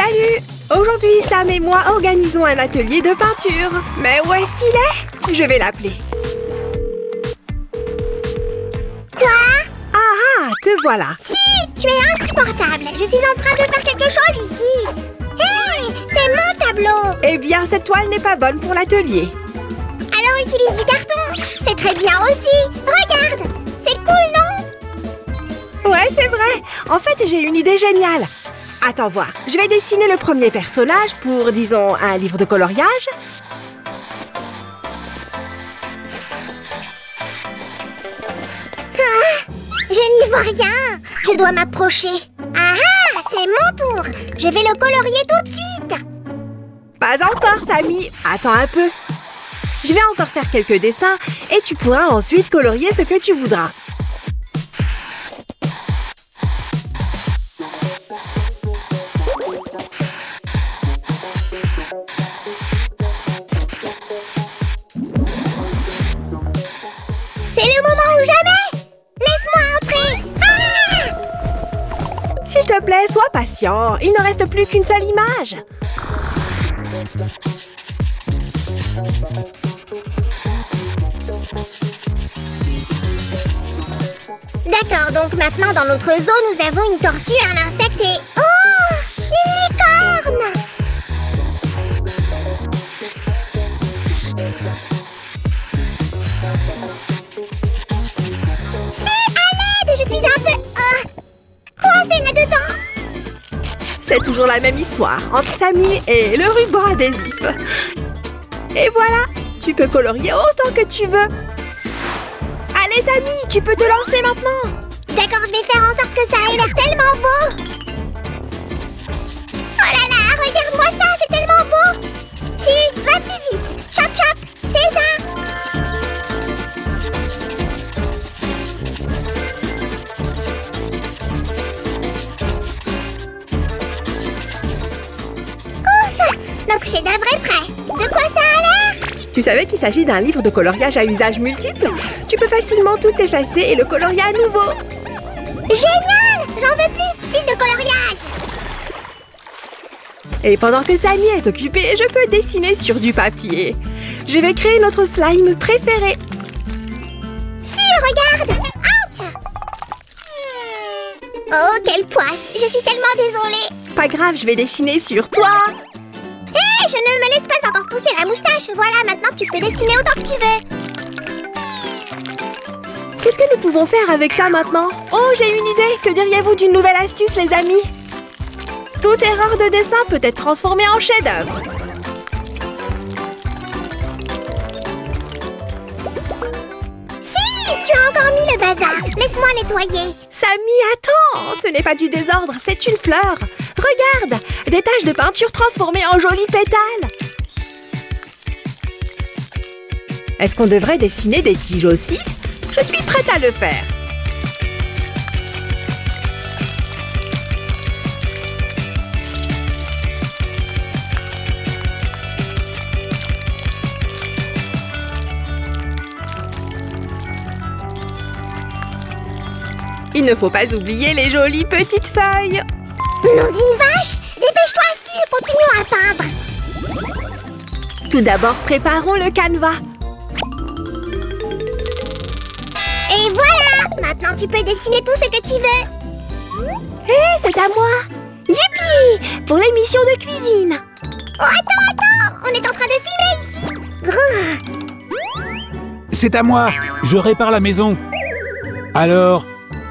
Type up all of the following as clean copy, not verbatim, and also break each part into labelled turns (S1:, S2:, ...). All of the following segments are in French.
S1: Salut! Aujourd'hui, Sam et moi organisons un atelier de peinture. Mais où est-ce qu'il est? Je vais l'appeler.
S2: Quoi?
S1: Ah, te voilà.
S2: Si, tu es insupportable. Je suis en train de faire quelque chose ici. Hé, c'est mon tableau.
S1: Eh bien, cette toile n'est pas bonne pour l'atelier.
S2: Alors utilise du carton. C'est très bien aussi. Regarde, c'est cool, non?
S1: Ouais, c'est vrai. En fait, j'ai une idée géniale. Attends voir. Je vais dessiner le premier personnage pour, disons, un livre de coloriage.
S2: Ah, je n'y vois rien. Je dois m'approcher. Ah ah, c'est mon tour. Je vais le colorier tout de suite.
S1: Pas encore, Samy. Attends un peu. Je vais encore faire quelques dessins et tu pourras ensuite colorier ce que tu voudras.
S2: C'est le moment ou jamais. Laisse-moi entrer. Ah!
S1: S'il te plaît, sois patient. Il ne reste plus qu'une seule image.
S2: D'accord, donc maintenant dans notre zoo, nous avons une tortue, un insecte et... Oh! Une licorne! Si, à l'aide! Je suis un peu... coincée là-dedans!
S1: C'est toujours la même histoire entre Samy et le ruban adhésif. Et voilà, tu peux colorier autant que tu veux. Allez Samy, tu peux te lancer maintenant.
S2: D'accord, je vais faire en sorte que ça ait l'air tellement beau. Oh là là, regarde-moi ça, c'est tellement beau. Si, va plus vite. Chop chop, c'est ça. Ouf, notre chef-d'œuvre est prêt. De quoi ça a l'air?
S1: Tu savais qu'il s'agit d'un livre de coloriage à usage multiple? Tu peux facilement tout effacer et le colorier à nouveau.
S2: Génial! J'en veux plus de coloriage.
S1: Et pendant que Samy est occupé, je peux dessiner sur du papier. Je vais créer notre slime préféré.
S2: Si, regarde! Ouch! Oh, quelle poisse! Je suis tellement désolée.
S1: Pas grave, je vais dessiner sur toi.
S2: Hé, je ne me laisse pas encore pousser la moustache. Voilà, maintenant tu peux dessiner autant que tu veux.
S1: Qu'est-ce que nous pouvons faire avec ça maintenant? Oh, j'ai une idée! Que diriez-vous d'une nouvelle astuce, les amis? Toute erreur de dessin peut être transformée en chef-d'œuvre.
S2: Si, tu as encore mis le bazar. Laisse-moi nettoyer.
S1: Samy, attends! Ce n'est pas du désordre, c'est une fleur. Regarde! Des taches de peinture transformées en jolis pétales. Est-ce qu'on devrait dessiner des tiges aussi? Je suis prête à le faire. Il ne faut pas oublier les jolies petites feuilles.
S2: Nom d'une vache! Dépêche-toi, si, continuons à peindre.
S1: Tout d'abord, préparons le canevas.
S2: Et voilà! Maintenant, tu peux dessiner tout ce que tu veux.
S1: Hé, c'est à moi! Youpi! Pour l'émission de cuisine.
S2: Oh, attends! On est en train de filmer ici. Grrr.
S3: C'est à moi! Je répare la maison. Alors,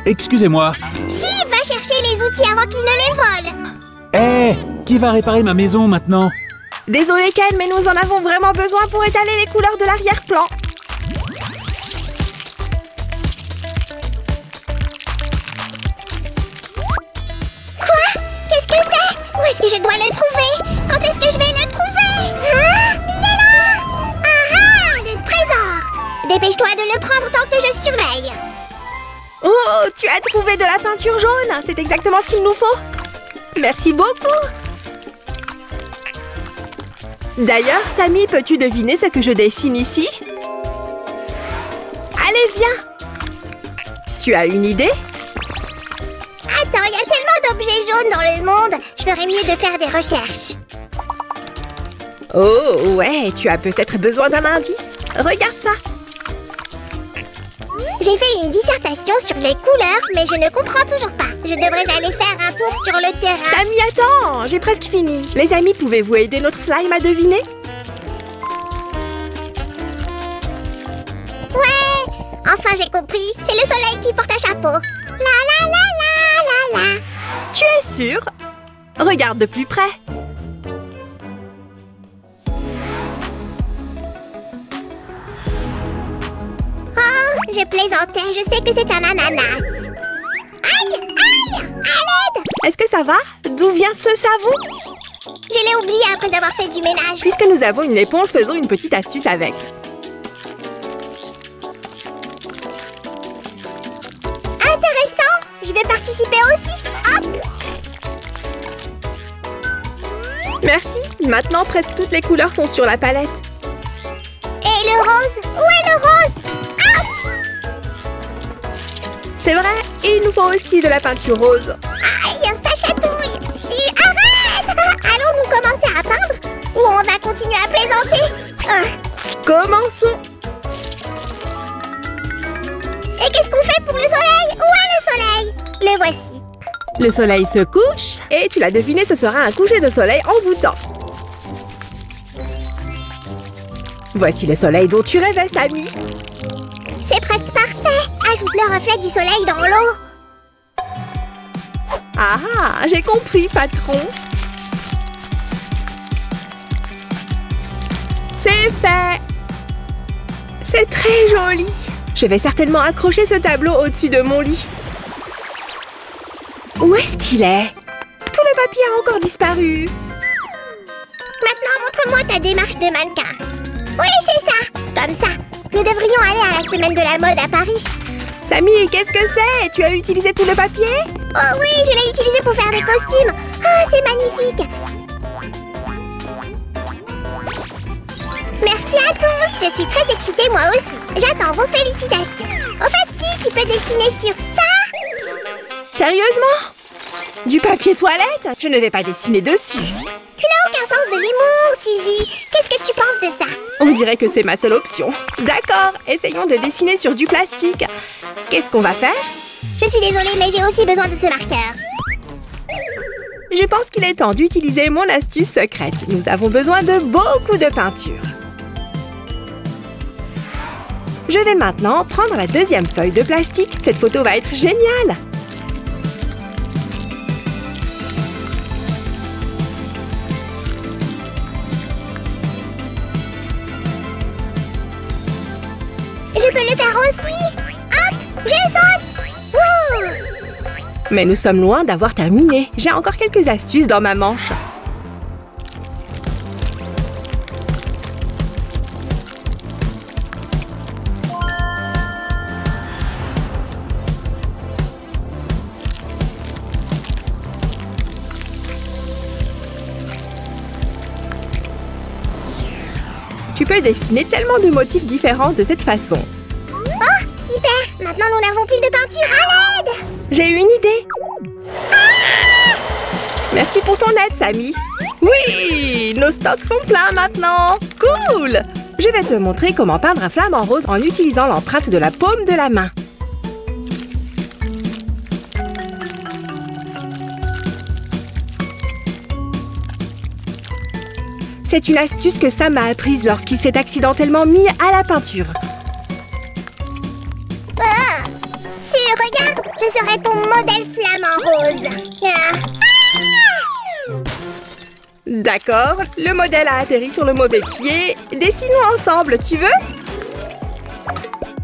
S3: excusez-moi.
S2: Si, va chercher les outils avant qu'ils ne les volent.
S3: Hé! Qui va réparer ma maison maintenant?
S1: Désolé Ken, mais nous en avons vraiment besoin pour étaler les couleurs de l'arrière-plan.
S2: Quoi? Qu'est-ce que c'est? Où est-ce que je dois le trouver? Quand est-ce que je vais le trouver? Ah, il est là! Ah ah, le trésor! Dépêche-toi de le prendre tant que je surveille.
S1: Oh, tu as trouvé de la peinture jaune. C'est exactement ce qu'il nous faut. Merci beaucoup. D'ailleurs, Samy, peux-tu deviner ce que je dessine ici? Allez, viens. Tu as une idée?
S2: Attends, il y a tellement d'objets jaunes dans le monde. Je ferait mieux de faire des recherches.
S1: Oh, ouais, tu as peut-être besoin d'un indice. Regarde ça.
S2: J'ai fait une dissertation sur les couleurs, mais je ne comprends toujours pas. Je devrais aller faire un tour sur le terrain.
S1: Sammy, attends, j'ai presque fini. Les amis, pouvez-vous aider notre slime à deviner?
S2: Ouais, enfin j'ai compris. C'est le soleil qui porte un chapeau. La la la la la la.
S1: Tu es sûr? Regarde de plus près.
S2: Oh, je plaisantais. Je sais que c'est un ananas. Aïe, aïe, à l'aide!
S1: Est-ce que ça va? D'où vient ce savon?
S2: Je l'ai oublié après avoir fait du ménage.
S1: Puisque nous avons une éponge, faisons une petite astuce avec.
S2: Intéressant! Je vais participer aussi. Hop!
S1: Merci. Maintenant, presque toutes les couleurs sont sur la palette.
S2: Et le rose? Où est le rose? Ouch!
S1: C'est vrai. Et il nous faut aussi de la peinture rose.
S2: Aïe, ça chatouille! Arrête! Allons-nous commencer à peindre? Ou on va continuer à plaisanter?
S1: Commençons.
S2: Et qu'est-ce qu'on fait pour le soleil? Où est le soleil? Le voici.
S1: Le soleil se couche. Et tu l'as deviné, ce sera un coucher de soleil envoûtant. Voici le soleil dont tu rêvais, Sammy.
S2: C'est presque parfait. Ajoute le reflet du soleil dans l'eau.
S1: Ah, j'ai compris, patron. C'est fait. C'est très joli. Je vais certainement accrocher ce tableau au-dessus de mon lit. Où est-ce qu'il est? Tout le papier a encore disparu.
S2: Maintenant, montre-moi ta démarche de mannequin. Oui, c'est ça. Comme ça. Nous devrions aller à la semaine de la mode à Paris.
S1: Sammy, qu'est-ce que c'est? Tu as utilisé tout le papier?
S2: Oh oui, je l'ai utilisé pour faire des costumes. Oh, c'est magnifique. Merci à tous. Je suis très excitée moi aussi. J'attends vos félicitations. Au fait, tu peux dessiner sur ça?
S1: Sérieusement? Du papier toilette? Je ne vais pas dessiner dessus.
S2: Tu n'as aucun sens de l'humour, Suzy. Qu'est-ce que tu penses de ça?
S1: On dirait que c'est ma seule option. D'accord, essayons de dessiner sur du plastique. Qu'est-ce qu'on va faire?
S2: Je suis désolée, mais j'ai aussi besoin de ce marqueur.
S1: Je pense qu'il est temps d'utiliser mon astuce secrète. Nous avons besoin de beaucoup de peinture. Je vais maintenant prendre la deuxième feuille de plastique. Cette photo va être géniale.
S2: Je peux le faire aussi. Hop, je saute. Wouh!
S1: Mais nous sommes loin d'avoir terminé. J'ai encore quelques astuces dans ma manche. Tu peux dessiner tellement de motifs différents de cette façon.
S2: Oh, super. Maintenant, nous n'avons plus de peinture. À l'aide!
S1: J'ai une idée. Merci pour ton aide, Sammy. Oui, nos stocks sont pleins maintenant. Cool! Je vais te montrer comment peindre un flamant rose en utilisant l'empreinte de la paume de la main. C'est une astuce que Sam m'a apprise lorsqu'il s'est accidentellement mis à la peinture.
S2: Ah! Regarde, je serai ton modèle flamant rose. Ah!
S1: D'accord, le modèle a atterri sur le mauvais pied. Dessinons ensemble, tu veux?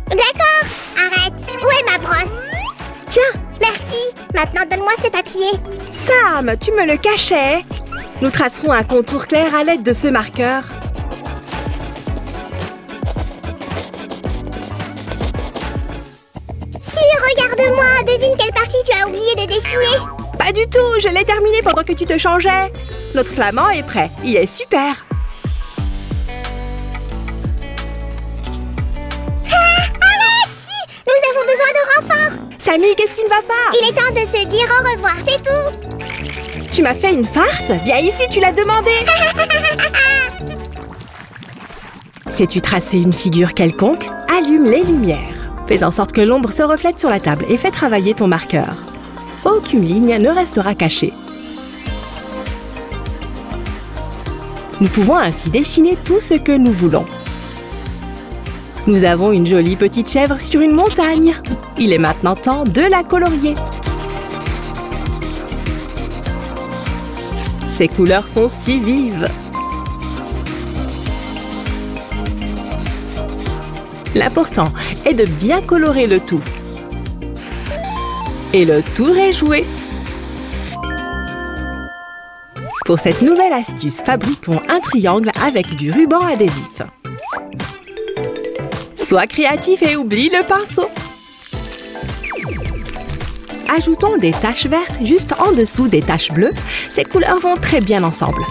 S2: D'accord, arrête. Où est ma brosse?
S1: Tiens,
S2: merci. Maintenant, donne-moi ce papier.
S1: Sam, tu me le cachais. Nous tracerons un contour clair à l'aide de ce marqueur.
S2: Regarde-moi, devine quelle partie tu as oublié de dessiner.
S1: Pas du tout, je l'ai terminé pendant que tu te changeais. Notre flamand est prêt, il est super.
S2: Arrête! Nous avons besoin de renfort.
S1: Sammy, qu'est-ce qu'il va faire?
S2: Il est temps de se dire au revoir, c'est tout.
S1: Tu m'as fait une farce? Viens ici, tu l'as demandé. Sais-tu tracer une figure quelconque? Allume les lumières. Fais en sorte que l'ombre se reflète sur la table et fais travailler ton marqueur. Aucune ligne ne restera cachée. Nous pouvons ainsi dessiner tout ce que nous voulons. Nous avons une jolie petite chèvre sur une montagne. Il est maintenant temps de la colorier. Ces couleurs sont si vives. L'important est de bien colorer le tout. Et le tour est joué. Pour cette nouvelle astuce, fabriquons un triangle avec du ruban adhésif. Sois créatif et oublie le pinceau. Ajoutons des taches vertes juste en dessous des taches bleues. Ces couleurs vont très bien ensemble.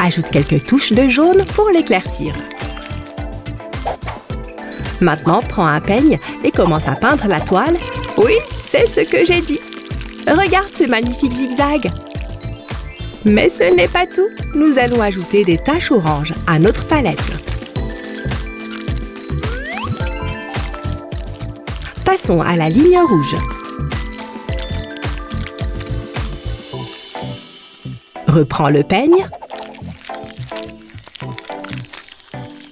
S1: Ajoute quelques touches de jaune pour l'éclaircir. Maintenant, prends un peigne et commence à peindre la toile. Oui, c'est ce que j'ai dit. Regarde ces magnifiques zigzags. Mais ce n'est pas tout. Nous allons ajouter des taches oranges à notre palette. Passons à la ligne rouge. Reprends le peigne.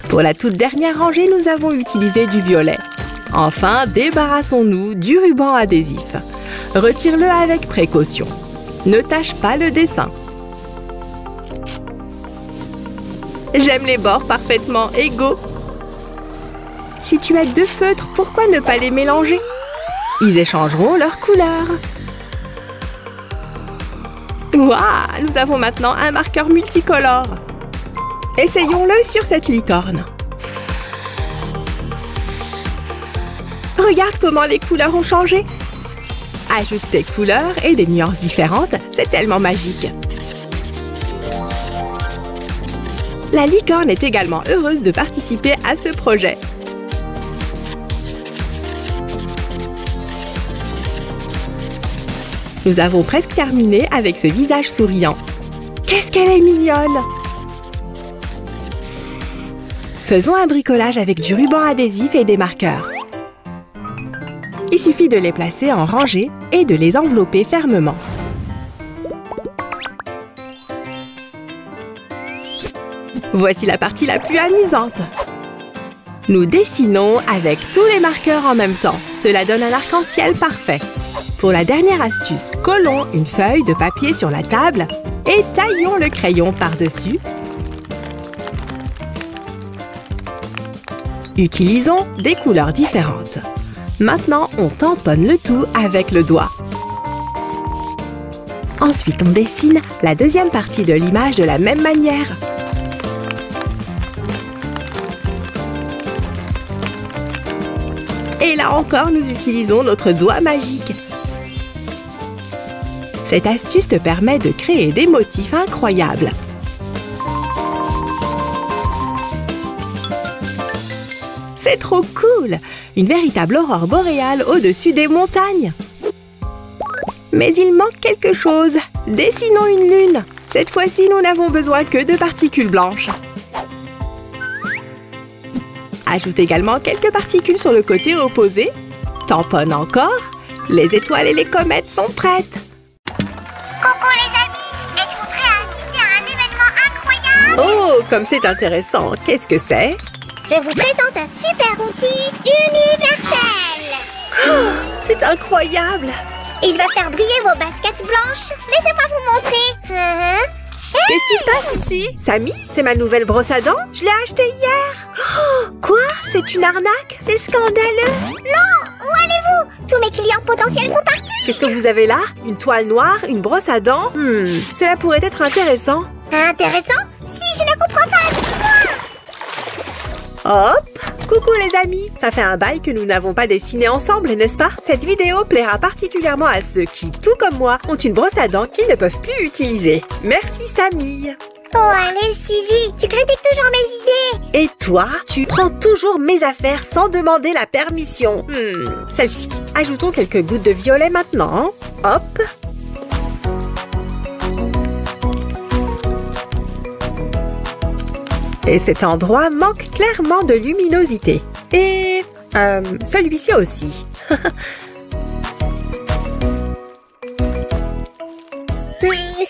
S1: Pour la toute dernière rangée, nous avons utilisé du violet. Enfin, débarrassons-nous du ruban adhésif. Retire-le avec précaution. Ne tâche pas le dessin. J'aime les bords parfaitement égaux. Si tu as deux feutres, pourquoi ne pas les mélanger? Ils échangeront leurs couleurs. Waouh! Nous avons maintenant un marqueur multicolore. Essayons-le sur cette licorne. Regarde comment les couleurs ont changé. Ajoute des couleurs et des nuances différentes, c'est tellement magique. La licorne est également heureuse de participer à ce projet. Nous avons presque terminé avec ce visage souriant. Qu'est-ce qu'elle est mignonne! Faisons un bricolage avec du ruban adhésif et des marqueurs. Il suffit de les placer en rangée et de les envelopper fermement. Voici la partie la plus amusante. Nous dessinons avec tous les marqueurs en même temps. Cela donne un arc-en-ciel parfait. Pour la dernière astuce, collons une feuille de papier sur la table et taillons le crayon par-dessus. Utilisons des couleurs différentes. Maintenant, on tamponne le tout avec le doigt. Ensuite, on dessine la deuxième partie de l'image de la même manière. Et là encore, nous utilisons notre doigt magique. Cette astuce te permet de créer des motifs incroyables. C'est trop cool! Une véritable aurore boréale au-dessus des montagnes. Mais il manque quelque chose. Dessinons une lune. Cette fois-ci, nous n'avons besoin que de particules blanches. Ajoute également quelques particules sur le côté opposé. Tamponne encore. Les étoiles et les comètes sont prêtes.
S2: Coucou les amis, êtes-vous prêts à assister à un événement incroyable?
S1: Oh, comme c'est intéressant. Qu'est-ce que c'est?
S2: Je vous présente un super outil universel.
S1: Oh, c'est incroyable!
S2: Il va faire briller vos baskets blanches. Laissez-moi vous montrer.
S1: Qu'est-ce qui se passe ici? Samy, c'est ma nouvelle brosse à dents? Je l'ai achetée hier. Oh, quoi? C'est une arnaque? C'est scandaleux.
S2: Non, où allez-vous? Tous mes clients potentiels sont partis.
S1: Qu'est-ce que vous avez là? Une toile noire? Une brosse à dents? Cela pourrait être intéressant.
S2: Intéressant? Si, je ne comprends pas.
S1: Hop! Coucou les amis! Ça fait un bail que nous n'avons pas dessiné ensemble, n'est-ce pas? Cette vidéo plaira particulièrement à ceux qui, tout comme moi, ont une brosse à dents qu'ils ne peuvent plus utiliser. Merci Samy!
S2: Oh allez Suzy, tu critiques toujours mes idées.
S1: Et toi, tu prends toujours mes affaires sans demander la permission. Celle-ci. Ajoutons quelques gouttes de violet maintenant. Hop! Et cet endroit manque clairement de luminosité. Et celui-ci aussi.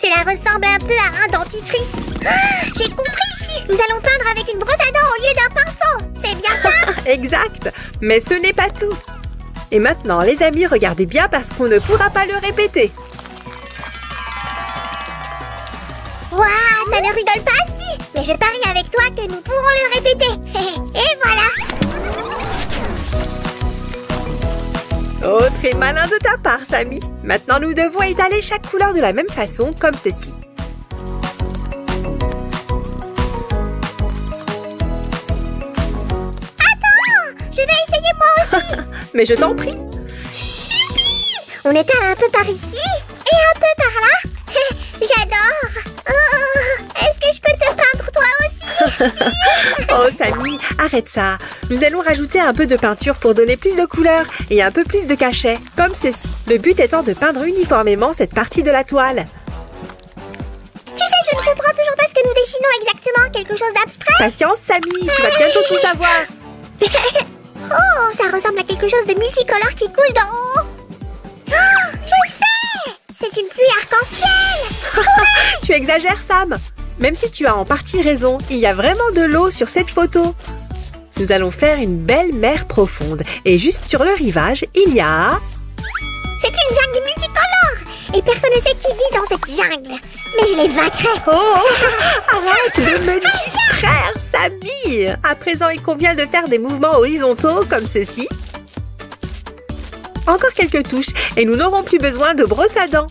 S2: Cela ressemble un peu à un dentifrice. J'ai compris. Nous allons peindre avec une brosse à dents au lieu d'un pinceau. C'est bien ça?
S1: Exact. Mais ce n'est pas tout. Et maintenant, les amis, regardez bien parce qu'on ne pourra pas le répéter.
S2: Waouh, ça ne rigole pas si. Mais je parie avec toi que nous pourrons le répéter. Et voilà.
S1: Oh, très malin de ta part, Samy. Maintenant, nous devons étaler chaque couleur de la même façon, comme ceci.
S2: Attends, je vais essayer moi aussi.
S1: Mais je t'en prie.
S2: On étale un peu par ici et un peu par là. J'adore. Oh, est-ce que je peux te peindre toi aussi?
S1: Oh, Samy, arrête ça. Nous allons rajouter un peu de peinture pour donner plus de couleur et un peu plus de cachet, comme ceci. Le but étant de peindre uniformément cette partie de la toile.
S2: Tu sais, je ne comprends toujours pas ce que nous dessinons exactement. Quelque chose d'abstrait?
S1: Patience, Samy, tu vas bientôt tout savoir.
S2: Oh, ça ressemble à quelque chose de multicolore qui coule d'en haut. Oh, je sais! C'est une pluie arc-en-ciel.
S1: Tu exagères, Sam. Même si tu as en partie raison, il y a vraiment de l'eau sur cette photo. Nous allons faire une belle mer profonde. Et juste sur le rivage, il y a...
S2: C'est une jungle multicolore. Et personne ne sait qui vit dans cette jungle. Mais je les vaincrai.
S1: Oh, arrête de me distraire, Samy. À présent, il convient de faire des mouvements horizontaux comme ceci. Encore quelques touches et nous n'aurons plus besoin de brosse à dents.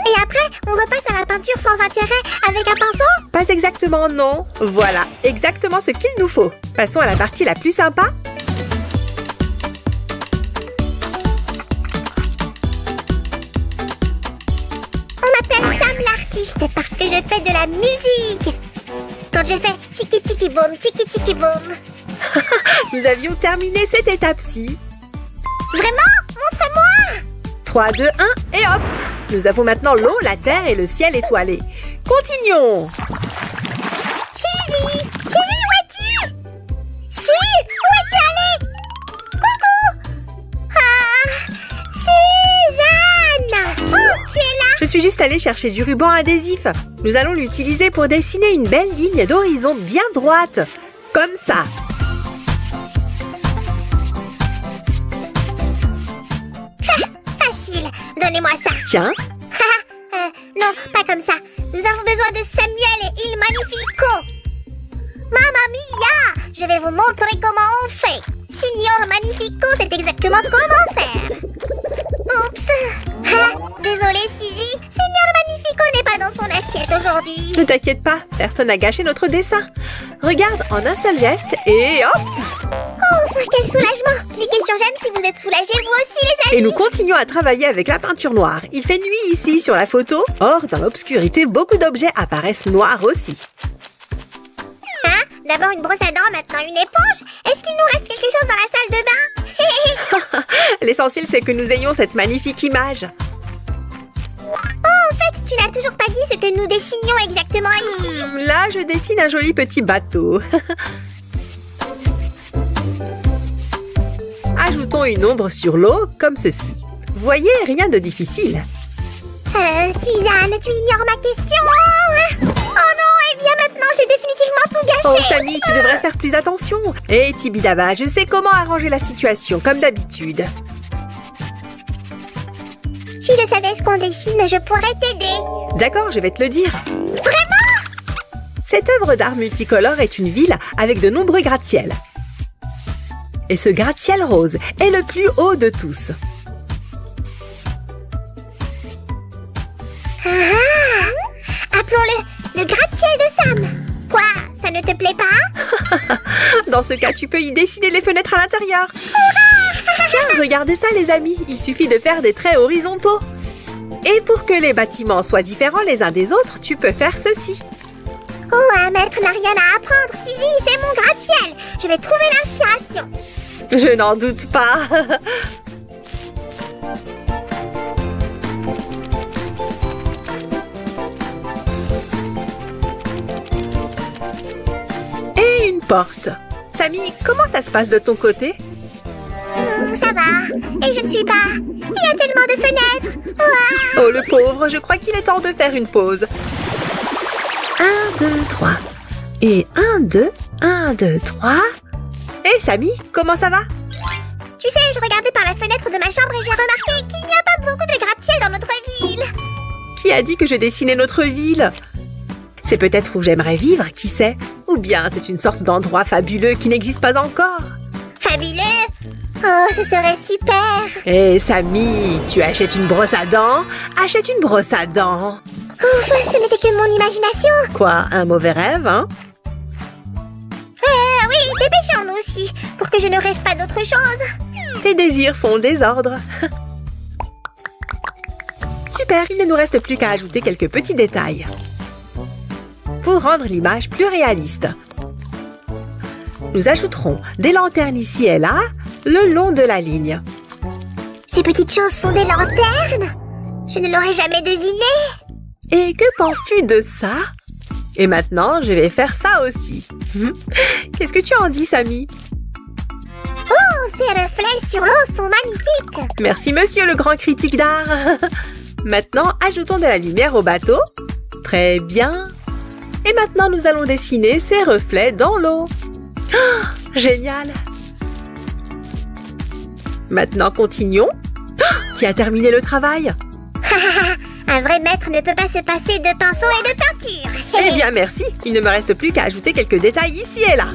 S2: Et après, on repasse à la peinture sans intérêt avec un pinceau?
S1: Pas exactement, non. Voilà, exactement ce qu'il nous faut. Passons à la partie la plus sympa.
S2: On m'appelle Sam l'artiste parce que je fais de la musique. Quand je fais tiki tiki boom, tiki tiki boom.
S1: Nous avions terminé cette étape-ci.
S2: Vraiment? Montre-moi!
S1: 3, 2, 1 et hop! Nous avons maintenant l'eau, la terre et le ciel étoilé. Continuons!
S2: Chizzy! Chizzy, où es-tu? Chi! Où es-tu allé? Coucou! Ah! Suzanne! Oh, tu es là?
S1: Je suis juste allée chercher du ruban adhésif. Nous allons l'utiliser pour dessiner une belle ligne d'horizon bien droite. Comme ça.
S2: Facile. Donnez-moi ça.
S1: Tiens.
S2: Non, pas comme ça. Nous avons besoin de Samuel et Il Magnifico. Mamma mia! Je vais vous montrer comment on fait. Signor Magnifico, c'est exactement comment faire. Oups! Désolé, Suzy. Signor Magnifico n'est pas dans son assiette aujourd'hui.
S1: Ne t'inquiète pas, personne n'a gâché notre dessin. Regarde en un seul geste et hop!
S2: Oh, quel soulagement! Cliquez sur j'aime si vous êtes soulagés, vous aussi les amis!
S1: Et nous continuons à travailler avec la peinture noire. Il fait nuit ici sur la photo. Or, dans l'obscurité, beaucoup d'objets apparaissent noirs aussi.
S2: Hein? D'abord une brosse à dents, maintenant une éponge? Est-ce qu'il nous reste quelque chose dans la salle de bain?
S1: L'essentiel, c'est que nous ayons cette magnifique image.
S2: Oh, en fait, tu n'as toujours pas dit ce que nous dessinions exactement ici.
S1: Là, je dessine un joli petit bateau. Ajoutons une ombre sur l'eau, comme ceci. Voyez, rien de difficile.
S2: Suzanne, tu ignores ma question. Oh non, eh bien maintenant, j'ai définitivement tout gâché.
S1: Oh, Samy, tu devrais faire plus attention. Et Tibidaba, je sais comment arranger la situation, comme d'habitude.
S2: Si je savais ce qu'on dessine, je pourrais t'aider.
S1: D'accord, je vais te le dire.
S2: Vraiment?
S1: Cette œuvre d'art multicolore est une ville avec de nombreux gratte-ciel. Et ce gratte-ciel rose est le plus haut de tous.
S2: Appelons-le le gratte-ciel de Sam. Quoi? Ça ne te plaît pas?
S1: Dans ce cas, tu peux y dessiner les fenêtres à l'intérieur. Tiens, regardez ça les amis, il suffit de faire des traits horizontaux. Et pour que les bâtiments soient différents les uns des autres, tu peux faire ceci.
S2: Oh, un maître n'a rien à apprendre, Suzy, c'est mon gratte-ciel. Je vais trouver l'inspiration.
S1: Je n'en doute pas. porte. Samy, comment ça se passe de ton côté?
S2: Ça va. Et je ne suis pas. Il y a tellement de fenêtres. Waouh.
S1: Oh, le pauvre, je crois qu'il est temps de faire une pause. 1, 2, 3. Et 1, 2, 1, 2, 3. Hé, Samy, comment ça va?
S2: Tu sais, je regardais par la fenêtre de ma chambre et j'ai remarqué qu'il n'y a pas beaucoup de gratte-ciel dans notre ville.
S1: Qui a dit que je dessinais notre ville? C'est peut-être où j'aimerais vivre, qui sait? Ou bien c'est une sorte d'endroit fabuleux qui n'existe pas encore.
S2: Fabuleux. Oh, ce serait super.
S1: Hé, Samy, tu achètes une brosse à dents? Achète une brosse à dents.
S2: Ouf, ce n'était que mon imagination.
S1: Quoi, un mauvais rêve, hein?
S2: Oui, dépêchons-nous aussi, pour que je ne rêve pas d'autre chose.
S1: Tes désirs sont au désordre. Super, il ne nous reste plus qu'à ajouter quelques petits détails pour rendre l'image plus réaliste. Nous ajouterons des lanternes ici et là, le long de la ligne.
S2: Ces petites choses sont des lanternes. Je ne l'aurais jamais deviné.
S1: Et que penses-tu de ça? Et maintenant, je vais faire ça aussi. Qu'est-ce que tu en dis, Samy?
S2: Oh, ces reflets sur l'eau sont magnifiques.
S1: Merci, monsieur le grand critique d'art. Maintenant, ajoutons de la lumière au bateau. Très bien. Et maintenant, nous allons dessiner ces reflets dans l'eau. Oh, génial. Maintenant, continuons. Oh, qui a terminé le travail?
S2: Un vrai maître ne peut pas se passer de pinceau et de peinture.
S1: Eh bien, merci. Il ne me reste plus qu'à ajouter quelques détails ici et là.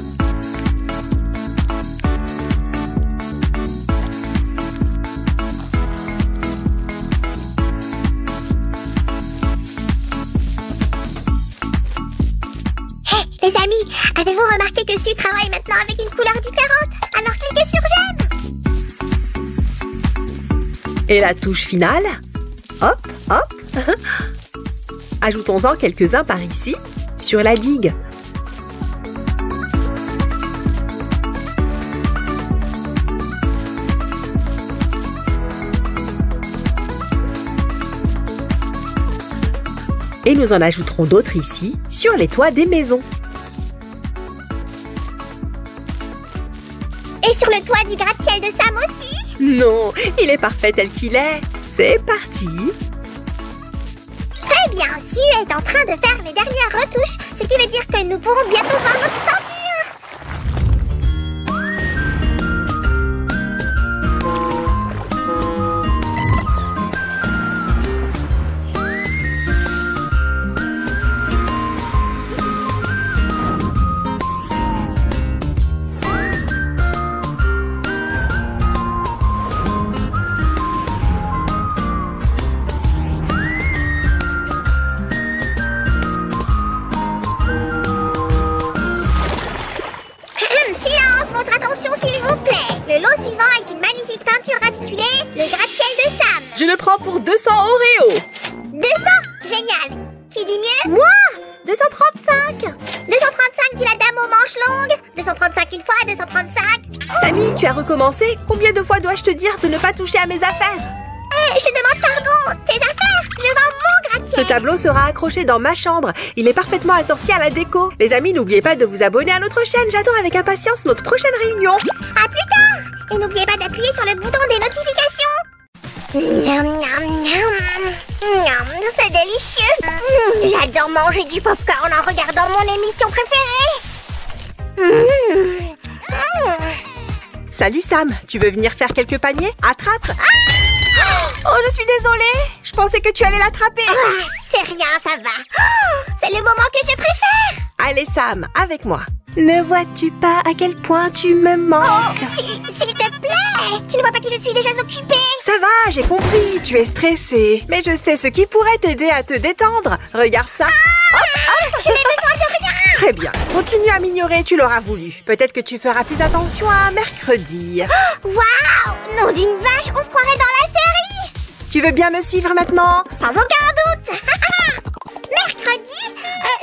S2: Les amis, avez-vous remarqué que Su travaille maintenant avec une couleur différente? Alors cliquez sur j'aime.
S1: Et la touche finale? Hop, hop. Ajoutons-en quelques-uns par ici, sur la digue. Et nous en ajouterons d'autres ici, sur les toits des maisons.
S2: Et sur le toit du gratte-ciel de Sam aussi?
S1: Non, il est parfait tel qu'il est. C'est parti.
S2: Très bien, Su est en train de faire les dernières retouches, ce qui veut dire que nous pourrons bientôt voir notre peinture.
S1: Je le prends pour 200 Oreos.
S2: 200? Génial. Qui dit mieux?
S1: Moi
S2: 235. 235 dit la dame aux manches longues. 235 une fois, 235.
S1: Samy, tu as recommencé? Combien de fois dois-je te dire de ne pas toucher à mes affaires?
S2: Je te demande pardon. Tes affaires? Je vends mon gratte-ciel.
S1: Ce tableau sera accroché dans ma chambre. Il est parfaitement assorti à la déco. Les amis, n'oubliez pas de vous abonner à notre chaîne. J'attends avec impatience notre prochaine réunion.
S2: À plus tard. Et n'oubliez pas d'appuyer sur le bouton des notifications. Miam, miam, miam. Miam, c'est délicieux. J'adore manger du popcorn en regardant mon émission préférée.
S1: Salut Sam, tu veux venir faire quelques paniers? Attrape. Oh, je suis désolée. Je pensais que tu allais l'attraper.
S2: C'est rien, ça va. C'est le moment que je préfère.
S1: Allez Sam, avec moi. Ne vois-tu pas à quel point tu me manques?
S2: Oh, s'il te plaît. Tu ne vois pas que je suis déjà occupée?
S1: Ça va, j'ai compris, tu es stressée. Mais je sais ce qui pourrait t'aider à te détendre. Regarde ça.
S2: Je n'ai besoin de rien.
S1: Très bien, continue à m'ignorer, tu l'auras voulu. Peut-être que tu feras plus attention à mercredi.
S2: Waouh! Nom d'une vache, on se croirait dans la série.
S1: Tu veux bien me suivre maintenant?
S2: Sans aucun doute. Mercredi?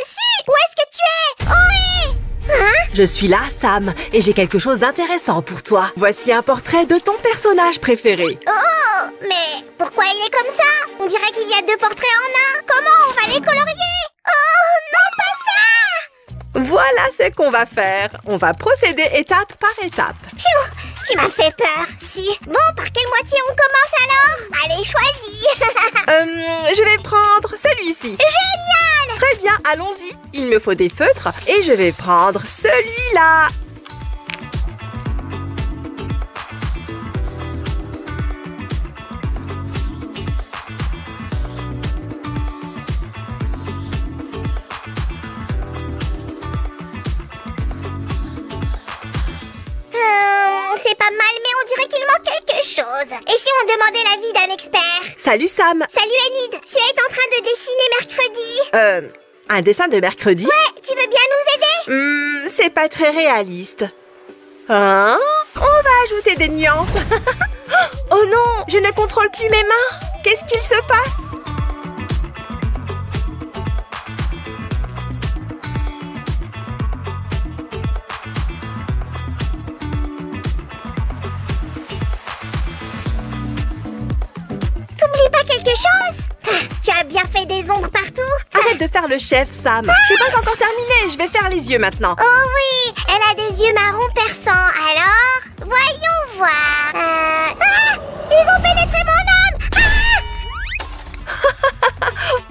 S2: Su, où est-ce que tu es? Ohé! Hein?
S1: Je suis là, Sam, et j'ai quelque chose d'intéressant pour toi. Voici un portrait de ton personnage préféré.
S2: Oh! Mais pourquoi il est comme ça? On dirait qu'il y a 2 portraits en un. Comment on va les colorier? Oh, non, pas ça!
S1: Voilà ce ce qu'on va faire. On va procéder étape par étape.
S2: Pfiou, tu m'as fait peur. Si. Bon, par quelle moitié on commence alors? Allez, choisis.
S1: Je vais prendre celui-ci.
S2: Génial!
S1: Très bien, allons-y. Il me faut des feutres et je vais prendre celui-là.
S2: C'est pas mal, mais on dirait qu'il manque quelque chose. Et si on demandait l'avis d'un expert?
S1: Salut Sam.
S2: Salut Enid, tu es en train de dessiner mercredi.
S1: Un dessin de mercredi?
S2: Ouais, tu veux bien nous aider?
S1: C'est pas très réaliste. Hein? On va ajouter des nuances. Oh non, je ne contrôle plus mes mains. Qu'est-ce qu'il se passe?
S2: T'oublies pas quelque chose? Tu as bien fait des ombres partout?
S1: Arrête de faire le chef, Sam. J'ai pas encore terminé. Je vais faire les yeux maintenant.
S2: Oh oui, elle a des yeux marrons perçants. Alors, voyons voir. Ils ont pénétré mon âme.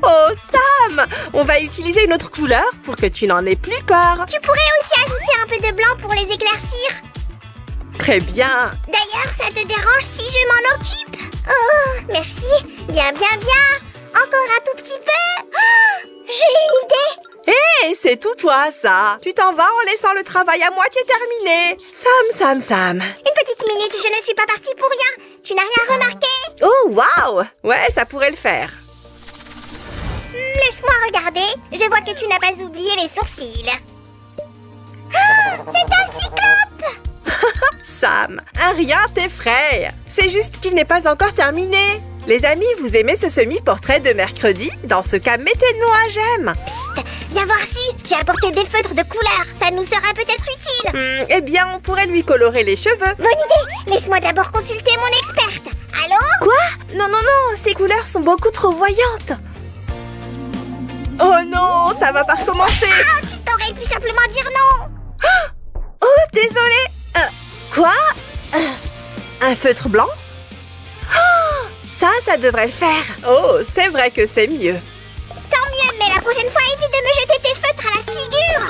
S1: Oh, Sam! On va utiliser une autre couleur pour que tu n'en aies plus peur.
S2: Tu pourrais aussi ajouter un peu de blanc pour les éclaircir.
S1: Très bien.
S2: D'ailleurs, ça te dérange si je m'en occupe? Oh, merci. Bien, bien, bien. Encore un tout petit peu. Oh, j'ai une idée.
S1: Hé, c'est tout toi, ça. Tu t'en vas en laissant le travail à moitié terminé. Sam.
S2: Une petite minute, je ne suis pas partie pour rien. Tu n'as rien remarqué?
S1: Oh, waouh! Ouais, ça pourrait le faire.
S2: Laisse-moi regarder. Je vois que tu n'as pas oublié les sourcils. Oh, c'est un cyclope!
S1: Sam, rien t'effraie. C'est juste qu'il n'est pas encore terminé. Les amis, vous aimez ce semi-portrait de mercredi? Dans ce cas, mettez-nous un j'aime.
S2: Psst, viens voir si. J'ai apporté des feutres de couleur. Ça nous sera peut-être utile.
S1: Eh bien, on pourrait lui colorer les cheveux.
S2: Bonne idée. Laisse-moi d'abord consulter mon experte. Allô?
S1: Quoi? Non, ces couleurs sont beaucoup trop voyantes. Oh non, ça va pas recommencer.
S2: Tu t'aurais pu simplement dire non.
S1: Oh, désolé. Quoi? Un feutre blanc? Oh, ça devrait le faire. Oh, c'est vrai que c'est mieux.
S2: Tant mieux, mais la prochaine fois, évite de me jeter tes feutres à la figure.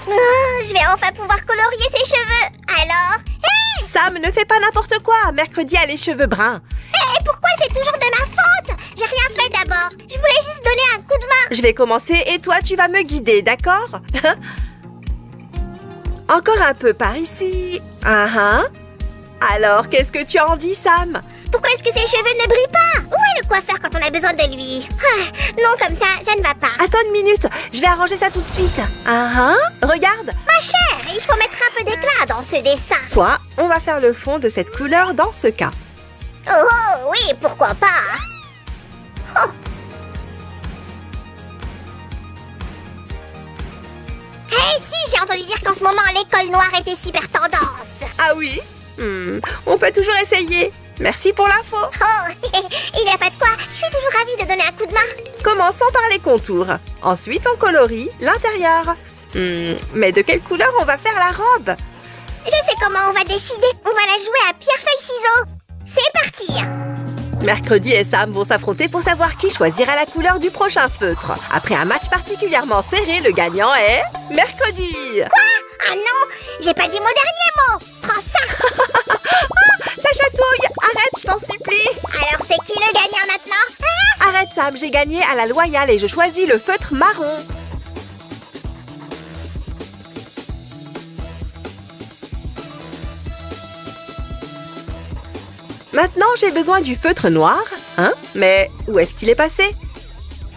S2: Oh, je vais enfin pouvoir colorier ses cheveux. Alors, hé!
S1: Sam, ne fais pas n'importe quoi. Mercredi a les cheveux bruns.
S2: Hé, pourquoi c'est toujours de ma faute? J'ai rien fait d'abord. Je voulais juste donner un coup de main.
S1: Je vais commencer et toi, tu vas me guider, d'accord? Encore un peu par ici. Alors, qu'est-ce que tu en dis, Sam?
S2: Pourquoi est-ce que ses cheveux ne brillent pas? Où est le coiffeur quand on a besoin de lui? Non, comme ça ne va pas.
S1: Attends une minute, je vais arranger ça tout de suite. Regarde.
S2: Ma chère, il faut mettre un peu d'éclat dans ce dessin.
S1: Soit, on va faire le fond de cette couleur dans ce cas.
S2: Oh, oui, pourquoi pas? Oh. Hey, si, j'ai entendu dire qu'en ce moment, l'école noire était super tendance.
S1: Ah oui? On peut toujours essayer. Merci pour l'info.
S2: Oh, il n'y a pas de quoi. Je suis toujours ravie de donner un coup de main.
S1: Commençons par les contours. Ensuite, on colorie l'intérieur. Mais de quelle couleur on va faire la robe?
S2: Je sais comment on va décider. On va la jouer à pierre-feuille-ciseaux. C'est parti.
S1: Mercredi et Sam vont s'affronter pour savoir qui choisira la couleur du prochain feutre. Après un match particulièrement serré, le gagnant est... Mercredi.
S2: Quoi? Ah non, j'ai pas dit mon dernier mot. Prends ça.
S1: Ça chatouille. Arrête, je t'en supplie.
S2: Alors c'est qui le gagnant maintenant?
S1: Arrête Sam, j'ai gagné à la loyale et je choisis le feutre marron. Maintenant, j'ai besoin du feutre noir. Mais où est-ce qu'il est passé?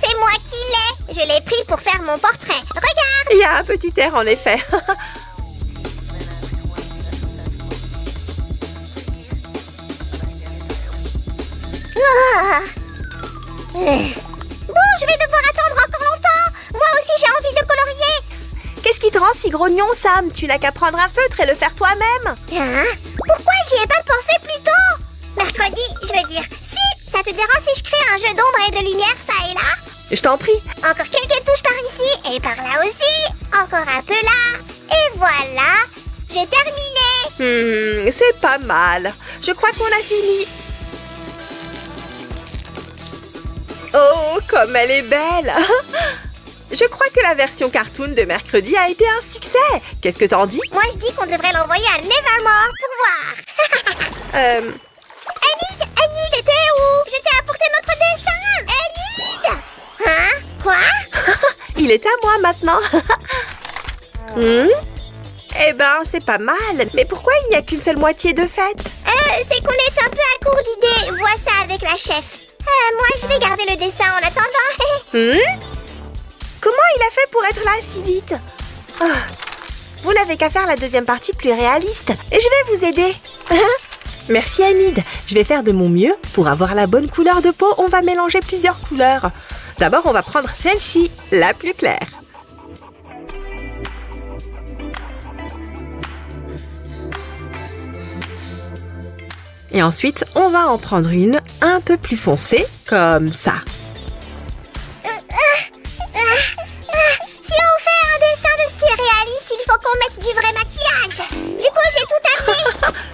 S2: C'est moi qui l'ai. Je l'ai pris pour faire mon portrait. Regarde.
S1: Il y a un petit air en effet.
S2: Bon, je vais devoir attendre encore longtemps. Moi aussi, j'ai envie de colorier.
S1: Qu'est-ce qui te rend si grognon, Sam? Tu n'as qu'à prendre un feutre et le faire toi-même.
S2: Pourquoi j'y ai pas pensé plus tôt? Mercredi, je veux dire, si ça te dérange si je crée un jeu d'ombre et de lumière, ça et là?
S1: Je t'en prie.
S2: Encore quelques touches par ici et par là aussi. Encore encore un peu là. Et voilà, j'ai terminé.
S1: C'est pas mal. Je crois qu'on a fini. Oh, comme elle est belle. Je crois que la version cartoon de mercredi a été un succès. Qu'est-ce que t'en dis?
S2: Moi, je dis qu'on devrait l'envoyer à Nevermore pour voir. Enid, t'étais où? Je t'ai apporté notre dessin. Enid! Hein? Quoi?
S1: Il est à moi maintenant. Eh ben, c'est pas mal. Mais pourquoi il n'y a qu'une seule moitié de fête?
S2: C'est qu'on est un peu à court d'idées. Vois ça avec la chef. Moi, je vais garder le dessin en attendant.
S1: Comment il a fait pour être là si vite? Vous n'avez qu'à faire la deuxième partie plus réaliste. Et je vais vous aider. Merci Enid. Je vais faire de mon mieux. Pour avoir la bonne couleur de peau, on va mélanger plusieurs couleurs. D'abord, on va prendre celle-ci, la plus claire. Et ensuite, on va en prendre une un peu plus foncée, comme ça.
S2: Si on fait un dessin de style réaliste, il faut qu'on mette du vrai maquillage. Du coup, j'ai tout amené.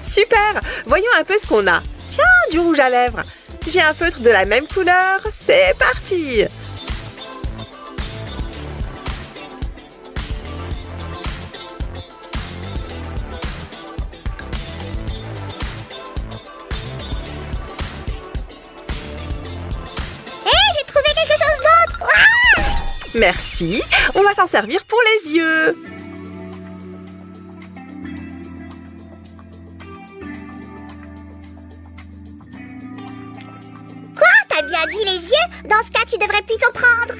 S1: Super! Voyons un peu ce qu'on a. Tiens, du rouge à lèvres. J'ai un feutre de la même couleur. C'est parti!
S2: J'ai trouvé quelque chose d'autre. Ah!
S1: Merci. On va s'en servir pour les yeux.
S2: Quoi? T'as bien dit les yeux? Dans ce cas, tu devrais plutôt prendre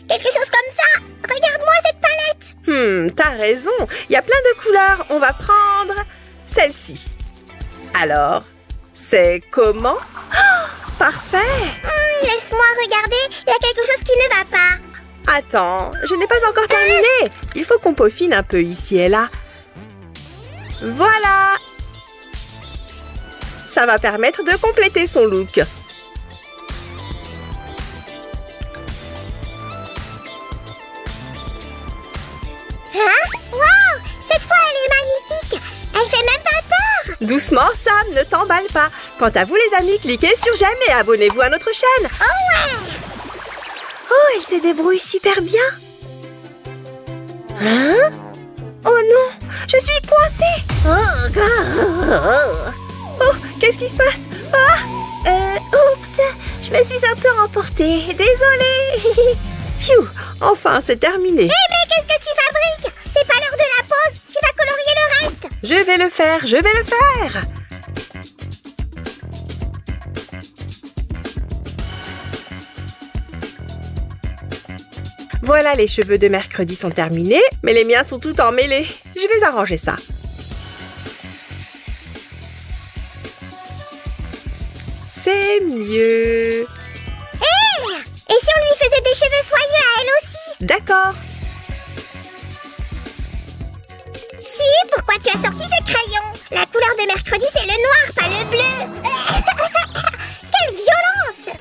S2: quelque chose comme ça. Regarde-moi cette palette.
S1: T'as raison. Il y a plein de couleurs. On va prendre celle-ci. Alors, c'est comment? Oh, parfait!
S2: Laisse-moi regarder. Il y a quelque chose qui ne va pas.
S1: Attends, je n'ai pas encore terminé. Il faut qu'on peaufine un peu ici et là. Voilà! Ça va permettre de compléter son look.
S2: Waouh! Cette fois, elle est magnifique. Elle fait même pas peur.
S1: Doucement, Sam, ne t'emballe pas. Quant à vous, les amis, cliquez sur j'aime et abonnez-vous à notre chaîne.
S2: Oh ouais!
S1: Oh, elle se débrouille super bien. Hein? Oh non, je suis coincée. Oh, qu'est-ce qui se passe? Oups, je me suis un peu remportée. Désolée. Phew, enfin, c'est terminé.
S2: Mais qu'est-ce que tu fabriques? C'est pas l'heure de la pause. Tu vas colorier le reste.
S1: Je vais le faire, je vais le faire. Voilà, les cheveux de mercredi sont terminés, mais les miens sont tout emmêlés. Je vais arranger ça. C'est mieux.
S2: Et si on lui faisait des cheveux soyeux à elle aussi?
S1: D'accord.
S2: Si, pourquoi tu as sorti ce crayon? La couleur de mercredi, c'est le noir, pas le bleu. Quelle violence!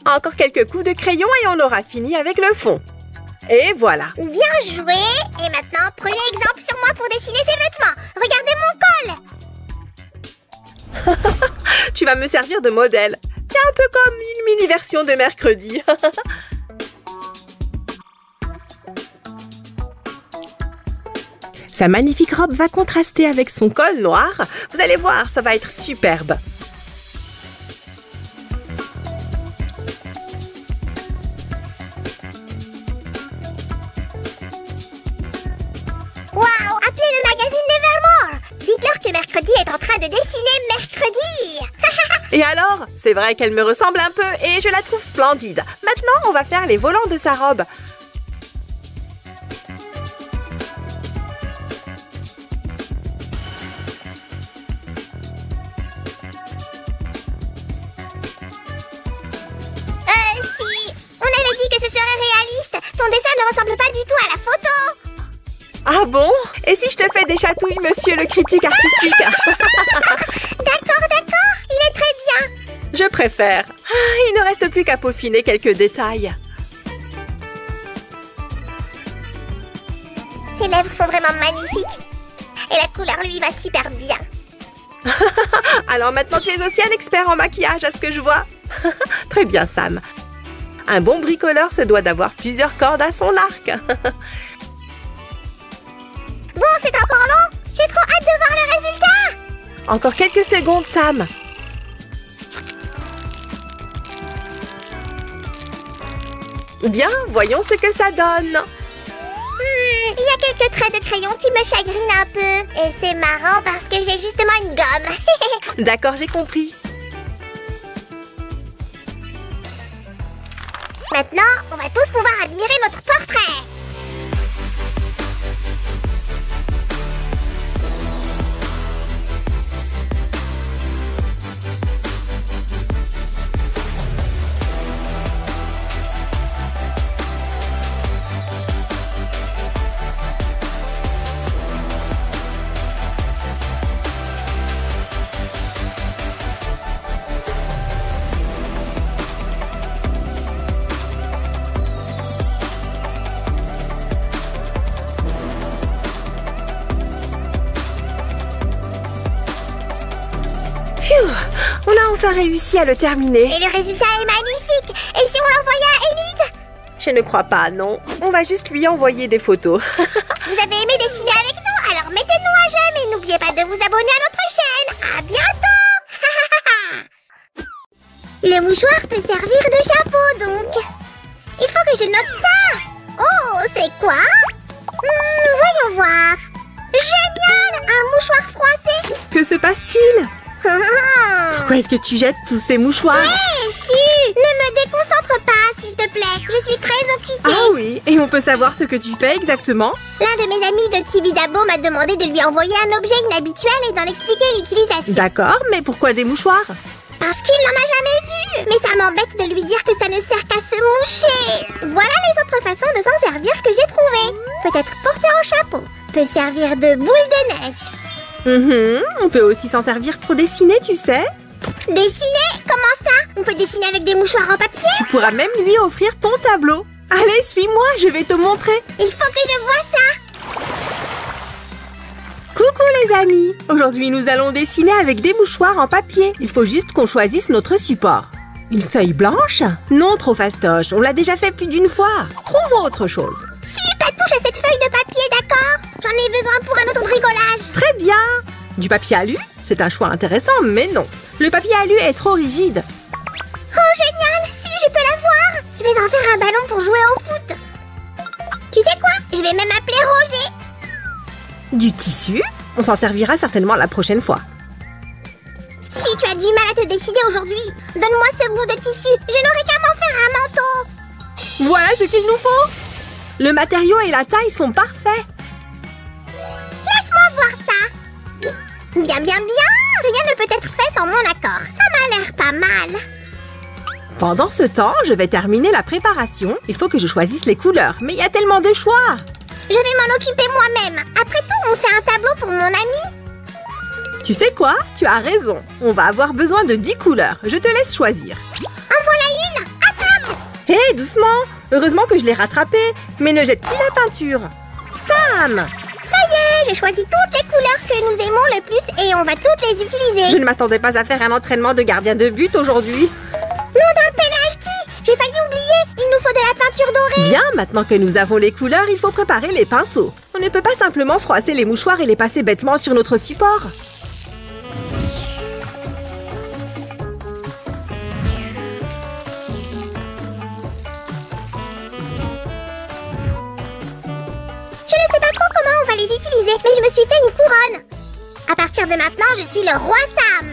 S1: Encore quelques coups de crayon et on aura fini avec le fond. Et voilà.
S2: Bien joué. Et maintenant, prenez exemple sur moi pour dessiner ces vêtements. Regardez mon col.
S1: Tu vas me servir de modèle. Tiens, un peu comme une mini-version de mercredi. Sa magnifique robe va contraster avec son col noir. Vous allez voir, ça va être superbe.
S2: Waouh, appelez le magazine Nevermore. Dites-leur que mercredi est en train de dessiner mercredi.
S1: Et alors? C'est vrai qu'elle me ressemble un peu et je la trouve splendide. Maintenant, on va faire les volants de sa robe.
S2: Si, on avait dit que ce serait réaliste. Ton dessin ne ressemble pas du tout à la photo.
S1: Ah bon? Et si je te fais des chatouilles, monsieur le critique artistique?
S2: D'accord, il est très bien.
S1: Je préfère. Il ne reste plus qu'à peaufiner quelques détails.
S2: Tes lèvres sont vraiment magnifiques. Et la couleur lui va super bien.
S1: Alors maintenant, tu es aussi un expert en maquillage, à ce que je vois. Très bien, Sam. Un bon bricoleur se doit d'avoir plusieurs cordes à son arc.
S2: Bon, c'est encore long. J'ai trop hâte de voir le résultat.
S1: Encore quelques secondes, Sam. Bien, voyons ce que ça donne.
S2: Il y a quelques traits de crayon qui me chagrinent un peu. Et c'est marrant parce que j'ai justement une gomme.
S1: D'accord, j'ai compris.
S2: Maintenant, on va tous pouvoir admirer notre portrait.
S1: On a enfin réussi à le terminer.
S2: Et le résultat est magnifique. Et si on l'envoyait à Enid?
S1: Je ne crois pas, non. On va juste lui envoyer des photos.
S2: Vous avez aimé dessiner avec nous? Alors mettez-nous un j'aime et n'oubliez pas de vous abonner à notre chaîne. À bientôt. Le mouchoir peut servir de chapeau, donc. Il faut que je note ça. Oh, c'est quoi? Voyons voir. Génial! Un mouchoir froissé.
S1: Que se passe-t-il? Pourquoi est-ce que tu jettes tous ces mouchoirs?
S2: Hé, tu! Ne me déconcentre pas, s'il te plaît. Je suis très occupée.
S1: Ah oui, et on peut savoir ce que tu fais exactement?
S2: L'un de mes amis de Tibidabo m'a demandé de lui envoyer un objet inhabituel et d'en expliquer l'utilisation.
S1: D'accord, mais pourquoi des mouchoirs?
S2: Parce qu'il n'en a jamais vu. Mais ça m'embête de lui dire que ça ne sert qu'à se moucher. Voilà les autres façons de s'en servir que j'ai trouvées. Peut-être porter en chapeau. Peut servir de boule de neige.
S1: On peut aussi s'en servir pour dessiner, tu sais.
S2: Dessiner? Comment ça? On peut dessiner avec des mouchoirs en papier?
S1: Tu pourras même lui offrir ton tableau. Allez, suis-moi, je vais te montrer.
S2: Il faut que je voie ça.
S1: Coucou les amis. Aujourd'hui, nous allons dessiner avec des mouchoirs en papier. Il faut juste qu'on choisisse notre support. Une feuille blanche? Non, trop fastoche. On l'a déjà fait plus d'une fois. Trouvons autre chose.
S2: Si, pas touche à cette feuille de papier, d'accord? J'en ai besoin pour un autre bricolage.
S1: Très bien. Du papier alu? C'est un choix intéressant, mais non. Le papier alu est trop rigide.
S2: Oh, génial! Si, je peux l'avoir. Je vais en faire un ballon pour jouer au foot. Tu sais quoi? Je vais même appeler Roger.
S1: Du tissu? On s'en servira certainement la prochaine fois.
S2: Si tu as du mal à te décider aujourd'hui, donne-moi ce bout de tissu. Je n'aurai qu'à m'en faire un manteau.
S1: Voilà ce qu'il nous faut. Le matériau et la taille sont parfaits.
S2: Laisse-moi voir ça. Bien, bien, bien. Rien ne peut être fait sans mon accord. Ça m'a l'air pas mal.
S1: Pendant ce temps, je vais terminer la préparation. Il faut que je choisisse les couleurs. Mais il y a tellement de choix.
S2: Je vais m'en occuper moi-même. Après tout, on fait un tableau pour mon ami.
S1: Tu sais quoi? Tu as raison. On va avoir besoin de 10 couleurs. Je te laisse choisir.
S2: En voilà une. Attrape.
S1: Hé, doucement. Heureusement que je l'ai rattrapé. Mais ne jette plus la peinture. Sam!
S2: Ça y est, j'ai choisi toutes les couleurs que nous aimons le plus et on va toutes les utiliser.
S1: Je ne m'attendais pas à faire un entraînement de gardien de but aujourd'hui.
S2: Nom d'un penalty! J'ai failli oublier. Il nous faut de la peinture dorée.
S1: Bien, maintenant que nous avons les couleurs, il faut préparer les pinceaux. On ne peut pas simplement froisser les mouchoirs et les passer bêtement sur notre support.
S2: Je ne sais pas trop comment on va les utiliser, mais je me suis fait une couronne. À partir de maintenant, je suis le roi Sam.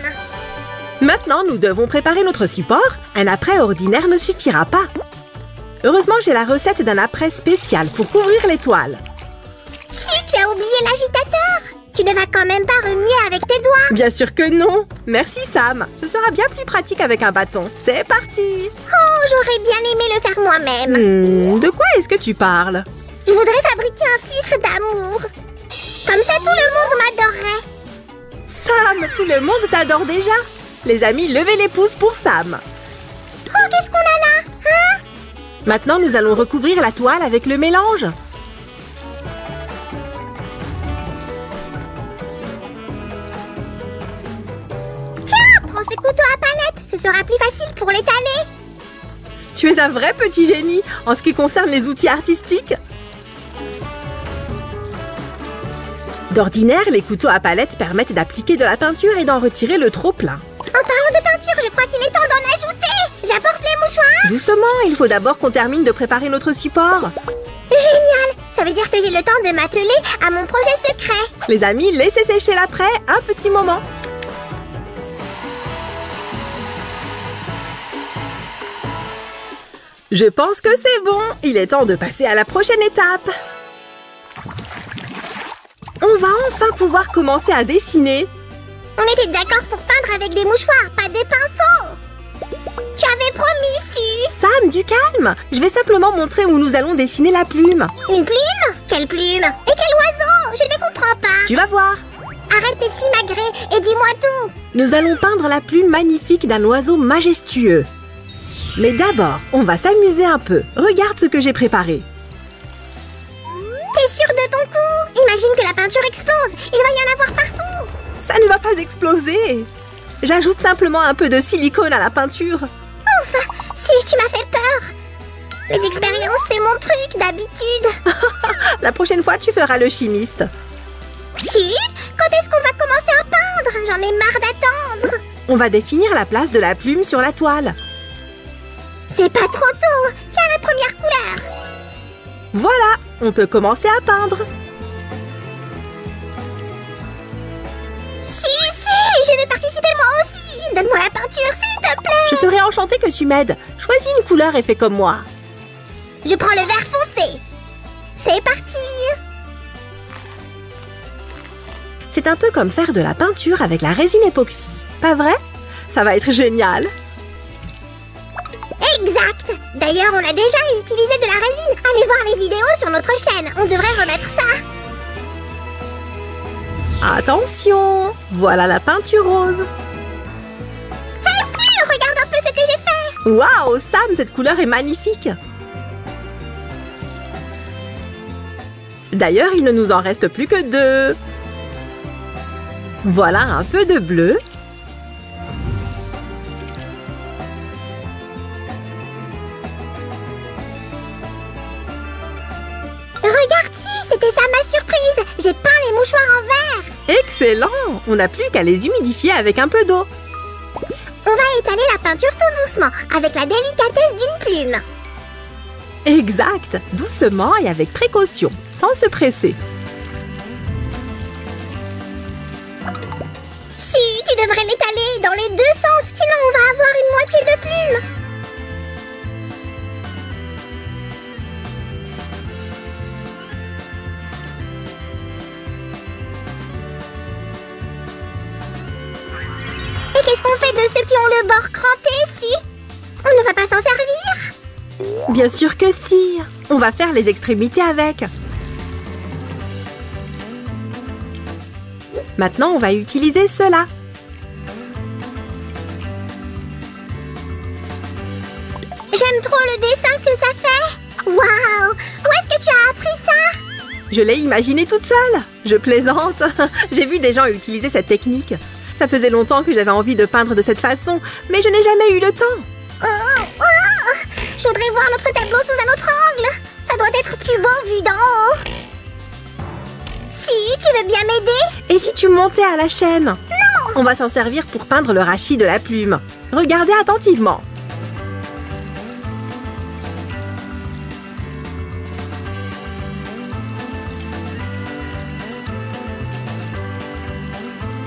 S1: Maintenant, nous devons préparer notre support. Un apprêt ordinaire ne suffira pas. Heureusement, j'ai la recette d'un apprêt spécial pour couvrir les toiles.
S2: Si, tu as oublié l'agitateur. Tu ne vas quand même pas remuer avec tes doigts.
S1: Bien sûr que non. Merci Sam. Ce sera bien plus pratique avec un bâton. C'est parti.
S2: Oh, j'aurais bien aimé le faire moi-même.
S1: De quoi est-ce que tu parles?
S2: Je voudrais fabriquer un filtre d'amour. Comme ça, tout le monde m'adorerait.
S1: Sam, tout le monde t'adore déjà. Les amis, levez les pouces pour Sam.
S2: Oh, qu'est-ce qu'on a là? Hein?
S1: Maintenant, nous allons recouvrir la toile avec le mélange.
S2: ce couteau à palette. Ce sera plus facile pour l'étaler.
S1: Tu es un vrai petit génie en ce qui concerne les outils artistiques. D'ordinaire, les couteaux à palette permettent d'appliquer de la peinture et d'en retirer le trop-plein.
S2: En parlant de peinture, je crois qu'il est temps d'en ajouter. J'apporte les mouchoirs.
S1: Doucement, il faut d'abord qu'on termine de préparer notre support.
S2: Génial. Ça veut dire que j'ai le temps de m'atteler à mon projet secret.
S1: Les amis, laissez sécher l'après un petit moment. Je pense que c'est bon. Il est temps de passer à la prochaine étape. On va enfin pouvoir commencer à dessiner.
S2: On était d'accord pour peindre avec des mouchoirs, pas des pinceaux. Tu avais promis, Su.
S1: Sam, du calme. Je vais simplement montrer où nous allons dessiner la plume.
S2: Une plume? Quelle plume? Et quel oiseau? Je ne comprends pas.
S1: Tu vas voir.
S2: Arrête de s'imagrer et dis-moi tout.
S1: Nous allons peindre la plume magnifique d'un oiseau majestueux. Mais d'abord, on va s'amuser un peu. Regarde ce que j'ai préparé.
S2: T'es sûr de ton coup? Imagine que la peinture explose. Il va y en avoir partout.
S1: Ça ne va pas exploser. J'ajoute simplement un peu de silicone à la peinture.
S2: Ouf, Su, tu m'as fait peur. Les expériences, c'est mon truc d'habitude.
S1: La prochaine fois, tu feras le chimiste.
S2: Su, quand est-ce qu'on va commencer à peindre? J'en ai marre d'attendre.
S1: On va définir la place de la plume sur la toile.
S2: C'est pas trop tôt. Tiens, la première couleur.
S1: Voilà, on peut commencer à peindre.
S2: Si, je vais participer moi aussi. Donne-moi la peinture, s'il te plaît.
S1: Je serais enchantée que tu m'aides. Choisis une couleur et fais comme moi.
S2: Je prends le vert foncé. C'est parti.
S1: C'est un peu comme faire de la peinture avec la résine époxy. Pas vrai? Ça va être génial.
S2: Exact. D'ailleurs, on a déjà utilisé de la résine. Allez voir les vidéos sur notre chaîne. On devrait remettre ça.
S1: Attention, voilà la peinture rose.
S2: Hé, Su, regarde un peu ce que j'ai fait.
S1: Waouh, Sam, cette couleur est magnifique. D'ailleurs, il ne nous en reste plus que 2. Voilà un peu de bleu.
S2: Regarde, Su, c'était ça ma surprise. J'ai peint les mouchoirs en vert.
S1: Excellent! On n'a plus qu'à les humidifier avec un peu d'eau.
S2: On va étaler la peinture tout doucement, avec la délicatesse d'une plume.
S1: Exact! Doucement et avec précaution, sans se presser.
S2: Su, tu devrais l'étaler dans les 2 sens, sinon on va avoir une moitié de plume. Et qu'est-ce qu'on fait de ceux qui ont le bord cranté, Su? On ne va pas s'en servir?
S1: Bien sûr que si! On va faire les extrémités avec. Maintenant, on va utiliser cela.
S2: J'aime trop le dessin que ça fait. Waouh! Où est-ce que tu as appris ça?
S1: Je l'ai imaginé toute seule. Je plaisante. J'ai vu des gens utiliser cette technique. Ça faisait longtemps que j'avais envie de peindre de cette façon, mais je n'ai jamais eu le temps.
S2: Je voudrais voir notre tableau sous un autre angle. Ça doit être plus beau vu d'en haut. Si, tu veux bien m'aider?
S1: Et si tu montais à la chaîne?
S2: Non!
S1: On va s'en servir pour peindre le rachis de la plume. Regardez attentivement.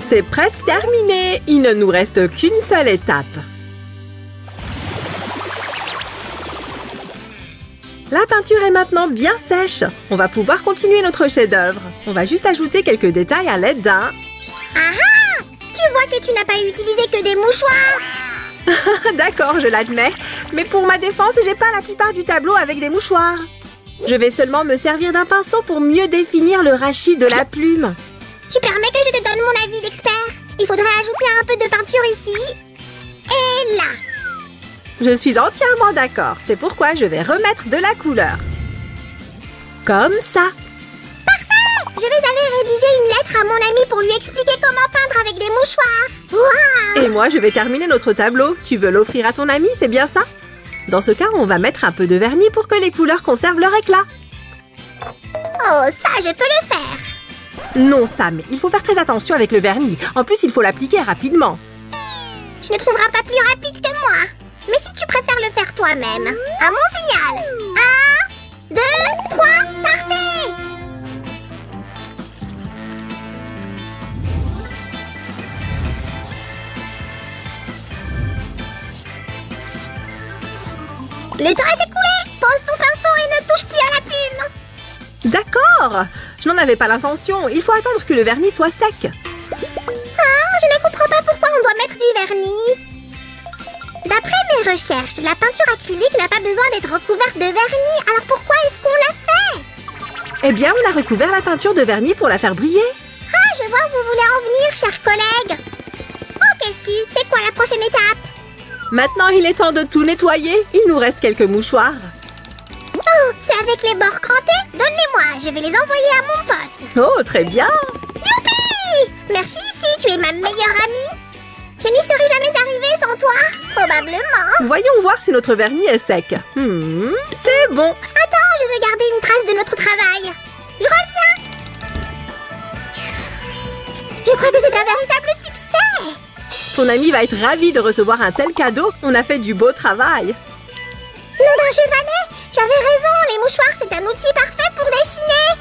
S1: C'est presque terminé. Il ne nous reste qu'une seule étape. La peinture est maintenant bien sèche. On va pouvoir continuer notre chef-d'œuvre. On va juste ajouter quelques détails à l'aide d'un...
S2: Ah! Tu vois que tu n'as pas utilisé que des mouchoirs.
S1: D'accord, je l'admets. Mais pour ma défense, j'ai peint la plupart du tableau avec des mouchoirs. Je vais seulement me servir d'un pinceau pour mieux définir le rachis de la plume.
S2: Tu permets que je te donne mon avis d'expert? Il faudrait ajouter un peu de peinture ici. Et là.
S1: Je suis entièrement d'accord. C'est pourquoi je vais remettre de la couleur. Comme ça.
S2: Parfait! Je vais aller rédiger une lettre à mon ami pour lui expliquer comment peindre avec des mouchoirs. Waouh!
S1: Et moi, je vais terminer notre tableau. Tu veux l'offrir à ton ami, c'est bien ça? Dans ce cas, on va mettre un peu de vernis pour que les couleurs conservent leur éclat.
S2: Oh, ça, je peux le faire.
S1: Non, Sam, il faut faire très attention avec le vernis. En plus, il faut l'appliquer rapidement.
S2: Tu ne trouveras pas plus rapide que moi. Mais si tu préfères le faire toi-même, à mon signal. 1, 2, 3, partez! Le temps est écoulé. Pose ton pinceau et ne touche plus à la plume.
S1: D'accord. Je n'en avais pas l'intention. Il faut attendre que le vernis soit sec.
S2: Ah, je ne comprends pas pourquoi on doit mettre du vernis. D'après mes recherches, la peinture acrylique n'a pas besoin d'être recouverte de vernis. Alors pourquoi est-ce qu'on l'a fait?
S1: Eh bien, on a recouvert la peinture de vernis pour la faire briller.
S2: Ah, je vois où vous voulez en venir, chers collègues. Ok, Stu, c'est quoi la prochaine étape?
S1: Maintenant, il est temps de tout nettoyer. Il nous reste quelques mouchoirs.
S2: Oh, c'est avec les bords crantés? Donne-les-moi, je vais les envoyer à mon pote.
S1: Oh, très bien.
S2: Youpi! Merci, Stu, tu es ma meilleure amie. Je n'y serais jamais arrivée sans toi, probablement.
S1: Voyons voir si notre vernis est sec. C'est bon.
S2: Attends, je veux garder une trace de notre travail. Je reviens. Je crois que c'est un véritable succès.
S1: Ton ami va être ravi de recevoir un tel cadeau. On a fait du beau travail.
S2: Nom d'un chevalet, tu avais raison, les mouchoirs, c'est un outil parfait pour dessiner.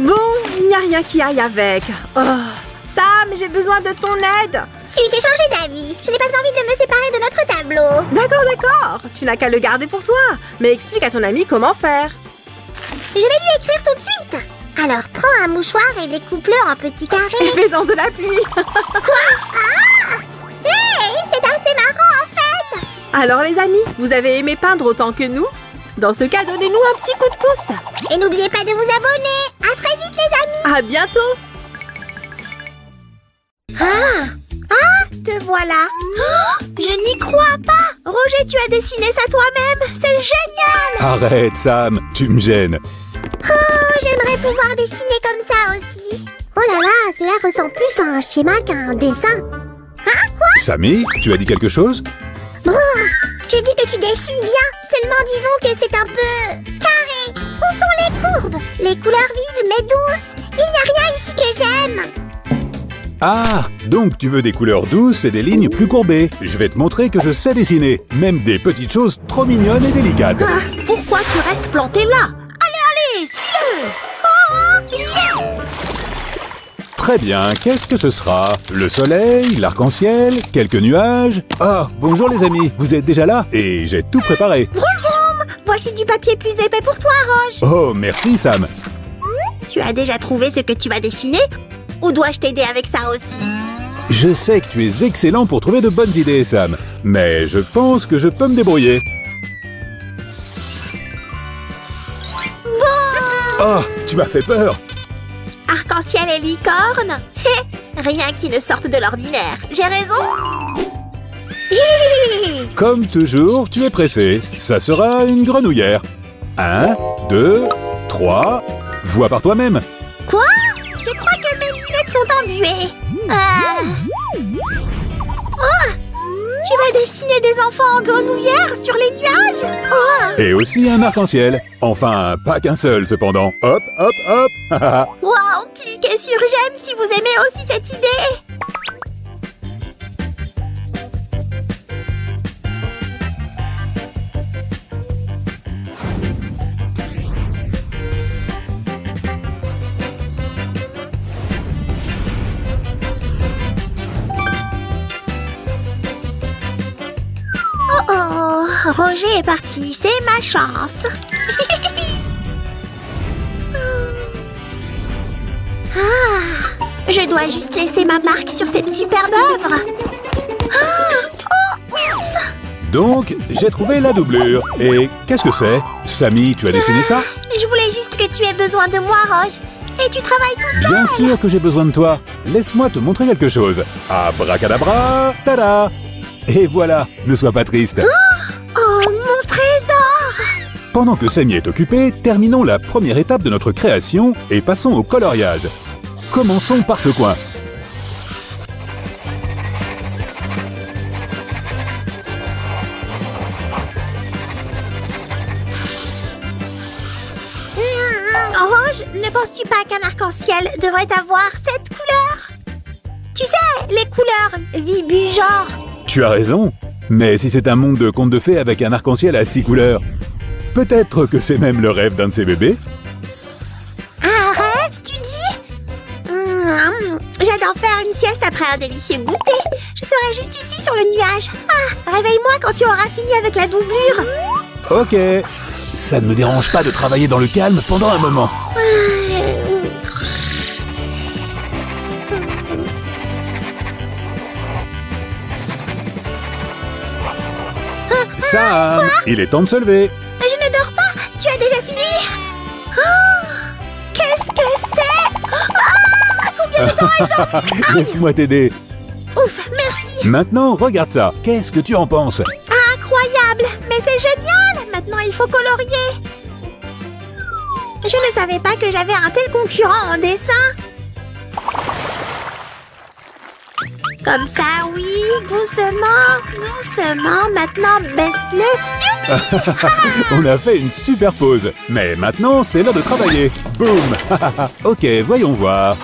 S1: Bon, il n'y a rien qui aille avec. Oh, Sam, j'ai besoin de ton aide.
S2: Si, j'ai changé d'avis. Je n'ai pas envie de me séparer de notre tableau.
S1: D'accord, d'accord. Tu n'as qu'à le garder pour toi. Mais explique à ton ami comment faire.
S2: Je vais lui écrire tout de suite. Alors, prends un mouchoir et découpe-le en petits carrés.
S1: Et fais-en de la pluie.
S2: Ah! Hey, c'est assez marrant en fait.
S1: Alors les amis, vous avez aimé peindre autant que nous? Dans ce cas, donnez-nous un petit coup de pouce.
S2: Et n'oubliez pas de vous abonner. À très vite les amis.
S1: À bientôt.
S2: Te voilà. Oh, je n'y crois pas. Roger, tu as dessiné ça toi-même. C'est génial.
S3: Arrête, Sam, tu me gênes.
S2: Oh, j'aimerais pouvoir dessiner comme ça aussi. Oh là là, cela ressemble plus à un schéma qu'à un dessin. Hein, quoi?
S3: Sammy, tu as dit quelque chose?
S2: Oh, je dis que tu dessines bien. Seulement disons que c'est un peu carré. Où sont les courbes? Les couleurs vives mais douces. Il n'y a rien ici que j'aime.
S3: Ah, donc tu veux des couleurs douces et des lignes plus courbées. Je vais te montrer que je sais dessiner, même des petites choses trop mignonnes et délicates.
S1: Ah, pourquoi tu restes planté là? Allez, suis-le.
S3: Très bien, qu'est-ce que ce sera? Le soleil, l'arc-en-ciel, quelques nuages? Ah, bonjour les amis, vous êtes déjà là? Et j'ai tout préparé.
S2: Vroom vroom. Voici du papier plus épais pour toi, Roche.
S3: Oh, merci Sam.
S2: Tu as déjà trouvé ce que tu vas dessiner? Ou dois-je t'aider avec ça aussi?
S3: Je sais que tu es excellent pour trouver de bonnes idées, Sam. Mais je pense que je peux me débrouiller. Oh, tu m'as fait peur.
S2: Arc-en-ciel et licorne? Rien qui ne sorte de l'ordinaire. J'ai raison?
S3: Comme toujours, tu es pressé. Ça sera une grenouillère. 1, 2, 3. Vois par toi-même.
S2: Quoi? Je crois que mes lunettes sont embuées. Oh! Tu vas dessiner des enfants en grenouillère sur les nuages? Oh!
S3: Et aussi un arc-en-ciel. Enfin, pas qu'un seul, cependant. Hop, hop, hop.
S2: Waouh! Cliquez sur j'aime si vous aimez aussi cette idée. Oh, Roger est parti, c'est ma chance. Je dois juste laisser ma marque sur cette superbe œuvre. Oups.
S3: Donc, j'ai trouvé la doublure. Et qu'est-ce que c'est? Samy, tu as dessiné ça?
S2: Je voulais juste que tu aies besoin de moi, Roche. Et tu travailles tout seul.
S3: Bien sûr que j'ai besoin de toi. Laisse-moi te montrer quelque chose. Abracadabra, tada! Et voilà, ne sois pas triste.
S2: Oh, mon trésor!
S3: Pendant que Samy est occupé, terminons la première étape de notre création et passons au coloriage. Commençons par ce coin.
S2: Roche, ne penses-tu pas qu'un arc-en-ciel devrait avoir cette couleur? Tu sais, les couleurs vibu genre.
S3: Tu as raison. Mais si c'est un monde de contes de fées avec un arc-en-ciel à 6 couleurs, peut-être que c'est même le rêve d'un de ces bébés.
S2: Un rêve, tu dis? J'adore faire une sieste après un délicieux goûter. Je serai juste ici sur le nuage. Réveille-moi quand tu auras fini avec la doublure.
S3: Ok. Ça ne me dérange pas de travailler dans le calme pendant un moment. Sam, il est temps de se lever.
S2: Je ne dors pas. Tu as déjà fini? Qu'est-ce que c'est? Combien de temps ai-je dormi?
S3: Laisse-moi t'aider.
S2: Ouf, merci.
S3: Maintenant, regarde ça. Qu'est-ce que tu en penses?
S2: Incroyable. Mais c'est génial. Maintenant, il faut colorier. Je ne savais pas que j'avais un tel concurrent en dessin. Comme ça, oui, doucement, doucement. Maintenant, baisse-le.
S3: On a fait une super pause. Mais maintenant, c'est l'heure de travailler. Boum. Ok, voyons voir.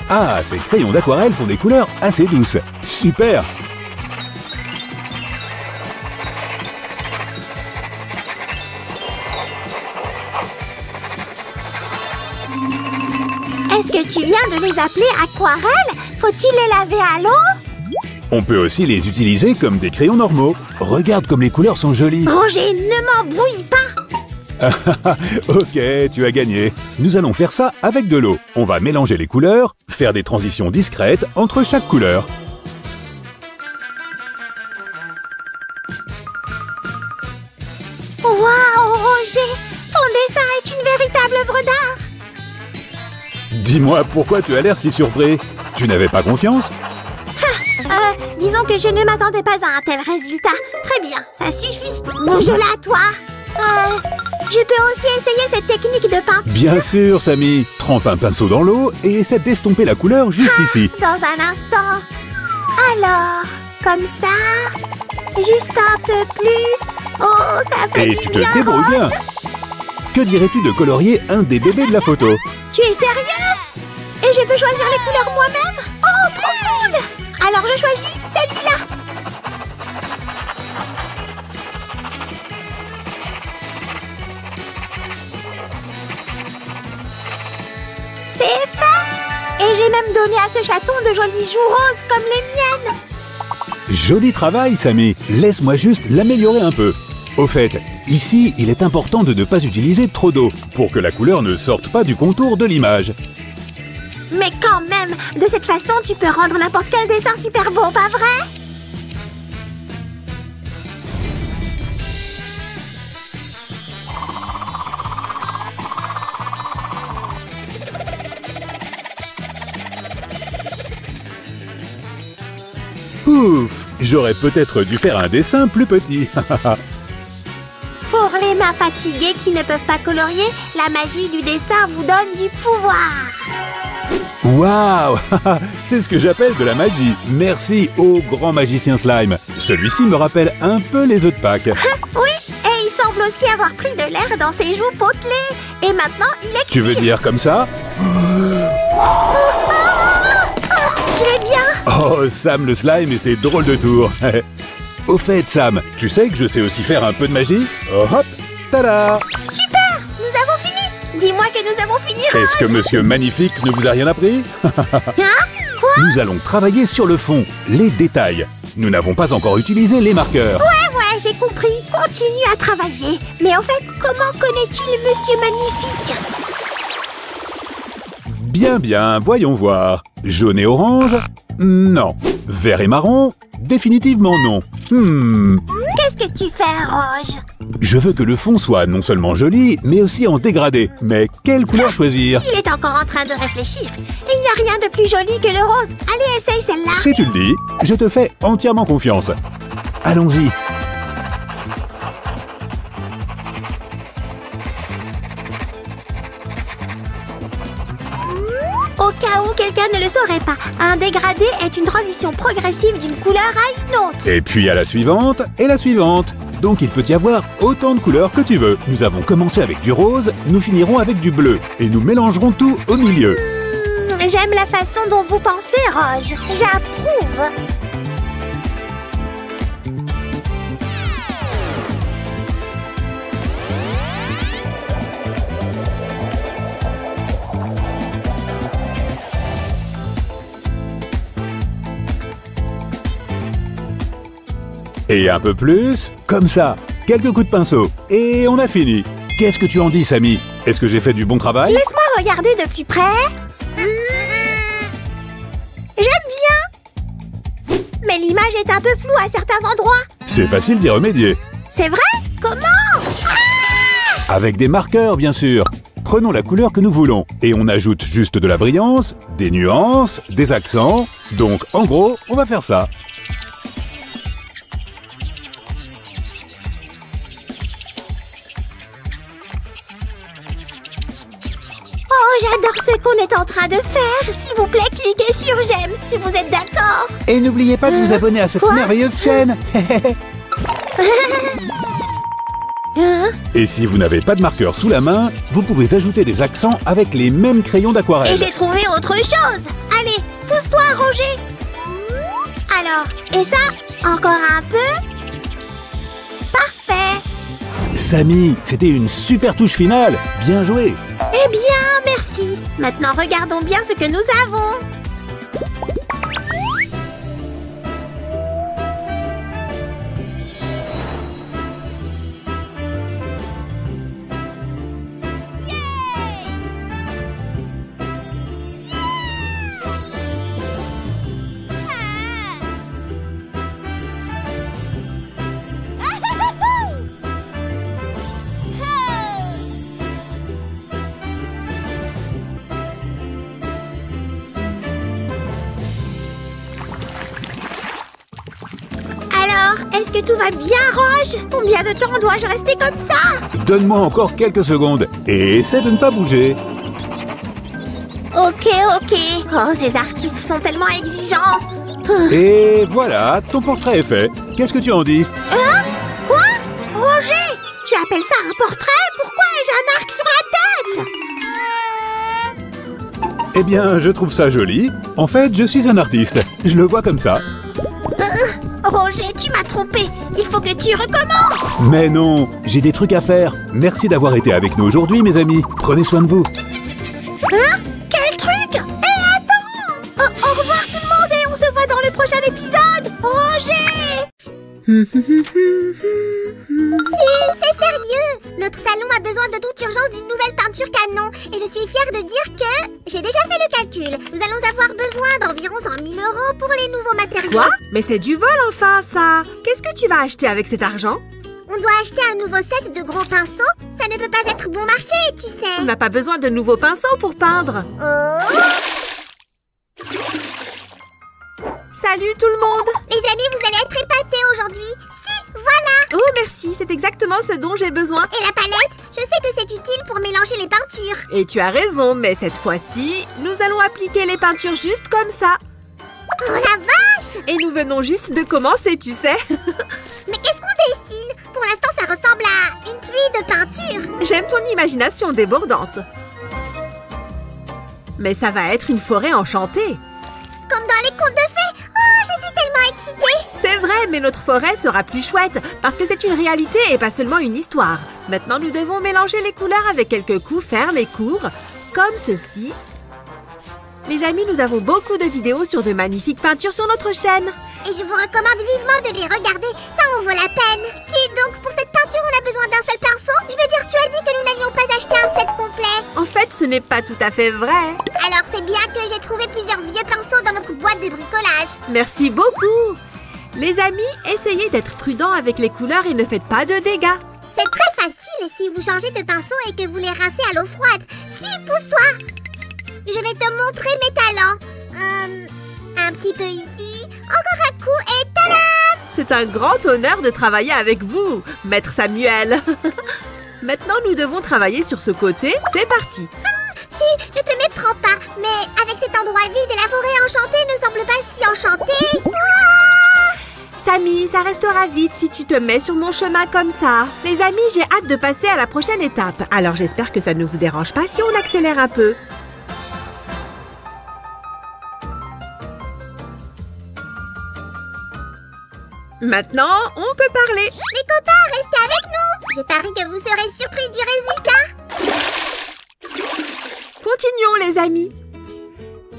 S3: Ah, ces crayons d'aquarelle font des couleurs assez douces. Super.
S2: Est-ce que tu viens de les appeler aquarelles? Faut-il les laver à l'eau?
S3: On peut aussi les utiliser comme des crayons normaux. Regarde comme les couleurs sont jolies.
S2: Roger, ne m'embrouille pas.
S3: Ok, tu as gagné. Nous allons faire ça avec de l'eau. On va mélanger les couleurs, faire des transitions discrètes entre chaque couleur.
S2: Waouh, Roger, ton dessin est une véritable œuvre d'art.
S3: Dis-moi pourquoi tu as l'air si surpris. Tu n'avais pas confiance?
S2: Disons que je ne m'attendais pas à un tel résultat. Très bien, ça suffit. Mange-la, toi. Je peux aussi essayer cette technique de peinture.
S3: Bien sûr, Samy. Trempe un pinceau dans l'eau et essaie d'estomper la couleur juste ici.
S2: Dans un instant. Alors, comme ça. Juste un peu plus. Oh, ça fait
S3: Et
S2: du
S3: tu
S2: bien,
S3: te débrouilles bien.
S2: Roche.
S3: Que dirais-tu de colorier un des bébés de la photo?
S2: Tu es sérieux? Et je peux choisir les couleurs moi-même? Oh, trop cool! Alors je choisis celui-là. C'est fait! Et j'ai même donné à ce chaton de jolies joues roses comme les miennes.
S3: Joli travail, Samy. Laisse-moi juste l'améliorer un peu. Au fait, ici, il est important de ne pas utiliser trop d'eau pour que la couleur ne sorte pas du contour de l'image.
S2: Mais quand même, de cette façon, tu peux rendre n'importe quel dessin super beau, pas vrai?
S3: Ouf, j'aurais peut-être dû faire un dessin plus petit.
S2: Pour les mains fatiguées qui ne peuvent pas colorier, la magie du dessin vous donne du pouvoir.
S3: Waouh, c'est ce que j'appelle de la magie. Merci au grand magicien slime. Celui-ci me rappelle un peu les œufs de Pâques.
S2: Oui, et il semble aussi avoir pris de l'air dans ses joues potelées. Et maintenant, il est
S3: Tu veux dire comme ça?
S2: Je vais bien.
S3: Oh, Sam le slime et ses drôles de tours. Au fait, Sam, tu sais que je sais aussi faire un peu de magie? Oh, hop, tada!
S2: Super, nous avons fini. Dis-moi que nous avons fini, Roche.
S3: Est-ce que Monsieur Magnifique ne vous a rien appris?
S2: Hein? Quoi?
S3: Nous allons travailler sur le fond, les détails. Nous n'avons pas encore utilisé les marqueurs.
S2: Ouais, j'ai compris. Continue à travailler. Mais en fait, comment connaît-il Monsieur Magnifique?
S3: Bien, bien, voyons voir. Jaune et orange? Non. Vert et marron? Définitivement non.
S2: Qu'est-ce que tu fais, Roge?
S3: Je veux que le fond soit non seulement joli, mais aussi en dégradé. Mais quelle couleur choisir?
S2: Il est encore en train de réfléchir. Il n'y a rien de plus joli que le rose. Allez, essaye celle-là.
S3: Si tu le dis, je te fais entièrement confiance. Allons-y.
S2: Au cas où quelqu'un ne le saurait pas, un dégradé est une transition progressive d'une couleur à une autre.
S3: Et puis à la suivante, et la suivante. Donc il peut y avoir autant de couleurs que tu veux. Nous avons commencé avec du rose, nous finirons avec du bleu. Et nous mélangerons tout au milieu.
S2: J'aime la façon dont vous pensez, Roge. J'approuve.
S3: Et un peu plus, comme ça. Quelques coups de pinceau. Et on a fini. Qu'est-ce que tu en dis, Samy? Est-ce que j'ai fait du bon travail?
S2: Laisse-moi regarder de plus près. J'aime bien. Mais l'image est un peu floue à certains endroits.
S3: C'est facile d'y remédier.
S2: C'est vrai? Comment?
S3: Avec des marqueurs, bien sûr. Prenons la couleur que nous voulons. Et on ajoute juste de la brillance, des nuances, des accents. Donc, en gros, on va faire ça.
S2: Oh, j'adore ce qu'on est en train de faire. S'il vous plaît, cliquez sur j'aime si vous êtes d'accord.
S3: Et n'oubliez pas de vous abonner à cette merveilleuse chaîne. Et si vous n'avez pas de marqueur sous la main, vous pouvez ajouter des accents avec les mêmes crayons d'aquarelle.
S2: Et j'ai trouvé autre chose. Allez, pousse-toi, Roger. Alors, et ça, encore un peu. Parfait.
S3: Samy, c'était une super touche finale. Bien joué.
S2: Eh bien, merci. Maintenant, regardons bien ce que nous avons. Est-ce que tout va bien, Roge? Combien de temps dois-je rester comme ça?
S3: Donne-moi encore quelques secondes et essaie de ne pas bouger.
S2: Ok. Oh, ces artistes sont tellement exigeants.
S3: Et voilà, ton portrait est fait. Qu'est-ce que tu en dis?
S2: Hein? Quoi? Roger? Tu appelles ça un portrait? Pourquoi ai-je un arc sur la tête?
S3: Eh bien, je trouve ça joli. En fait, je suis un artiste. Je le vois comme ça.
S2: Roger, tu m'as trompé. Il faut que tu recommences.
S3: Mais non, j'ai des trucs à faire. Merci d'avoir été avec nous aujourd'hui, mes amis. Prenez soin de vous.
S2: Hein? Quel truc? Hé, attends! Au revoir tout le monde et on se voit dans le prochain épisode. Roger! C'est sérieux. Notre salon a besoin de toute urgence d'une nouvelle peinture canon. Et je suis fière de dire que j'ai déjà fait le calcul. Nous allons avoir besoin d'environ 100 000 € pour les nouveaux matériaux.
S1: Quoi? Mais c'est du vol enfin, ça! Qu'est-ce que tu vas acheter avec cet argent?
S2: On doit acheter un nouveau set de gros pinceaux. Ça ne peut pas être bon marché, tu sais.
S1: On n'a pas besoin de nouveaux pinceaux pour peindre.
S2: Oh!
S1: Salut tout le monde!
S2: Les amis, vous allez être épatés aujourd'hui. Si, voilà!
S1: Oh merci, c'est exactement ce dont j'ai besoin.
S2: Et la palette? Je sais que c'est utile pour mélanger les peintures.
S1: Et tu as raison, mais cette fois-ci, nous allons appliquer les peintures juste comme ça.
S2: Oh la vache!
S1: Et nous venons juste de commencer, tu sais.
S2: Mais qu'est-ce qu'on dessine? Pour l'instant, ça ressemble à une pluie de peinture.
S1: J'aime ton imagination débordante. Mais ça va être une forêt enchantée.
S2: Comme dans les contes de fées. Oh, je suis tellement excitée.
S1: C'est vrai, mais notre forêt sera plus chouette parce que c'est une réalité et pas seulement une histoire. Maintenant, nous devons mélanger les couleurs avec quelques coups fermes et courts, comme ceci. Les amis, nous avons beaucoup de vidéos sur de magnifiques peintures sur notre chaîne.
S2: Et je vous recommande vivement de les regarder, ça en vaut la peine. Si donc pour cette peinture on a besoin d'un seul pinceau, Je veux dire, tu as dit que nous n'avions pas acheté un set complet.
S1: En fait, ce n'est pas tout à fait vrai.
S2: Alors c'est bien que j'ai trouvé plusieurs vieux pinceaux dans notre boîte de bricolage.
S1: Merci beaucoup. Les amis, essayez d'être prudents avec les couleurs et ne faites pas de dégâts.
S2: C'est très facile si vous changez de pinceau et que vous les rincez à l'eau froide. Pousse-toi. Je vais te montrer mes talents. Un petit peu ici, encore un coup et tada!
S1: C'est un grand honneur de travailler avec vous, Maître Samuel. Maintenant, nous devons travailler sur ce côté. C'est parti.
S2: Si, ne te méprends pas, mais avec cet endroit vide, la forêt enchantée ne semble pas si enchantée.
S1: Samy, ça restera vite si tu te mets sur mon chemin comme ça. Les amis, j'ai hâte de passer à la prochaine étape. Alors j'espère que ça ne vous dérange pas si on accélère un peu. Maintenant, on peut parler.
S2: Mes copains, restez avec nous. Je parie que vous serez surpris du résultat.
S1: Continuons les amis.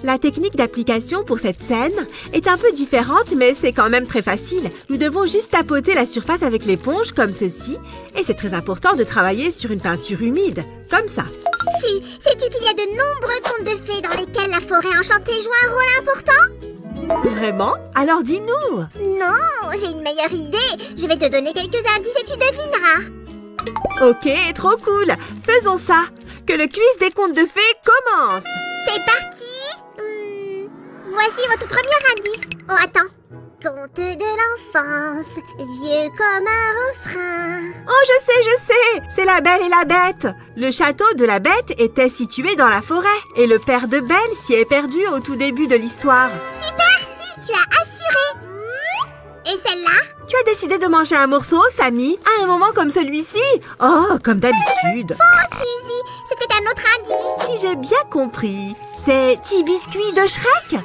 S1: La technique d'application pour cette scène est un peu différente, mais c'est quand même très facile. Nous devons juste tapoter la surface avec l'éponge, comme ceci. Et c'est très important de travailler sur une peinture humide, comme ça.
S2: Si, sais-tu qu'il y a de nombreux contes de fées dans lesquels la forêt enchantée joue un rôle important?
S1: Vraiment? Alors dis-nous.
S2: Non, j'ai une meilleure idée. Je vais te donner quelques indices et tu devineras.
S1: Ok, trop cool. Faisons ça. Que le quiz des contes de fées commence.
S2: C'est parti. Voici votre premier indice. Oh, attends. Conte de l'enfance, vieux comme un refrain.
S1: Oh, je sais. C'est La Belle et la Bête. Le château de la Bête était situé dans la forêt. Et le père de Belle s'y est perdu au tout début de l'histoire.
S2: Super, si, tu as assuré. Et celle-là?
S1: Tu as décidé de manger un morceau, Samy, à un moment comme celui-ci? Oh, comme d'habitude.
S2: Oh, Suzy, c'était un autre indice.
S1: Si j'ai bien compris, c'est T-Biscuit de Shrek?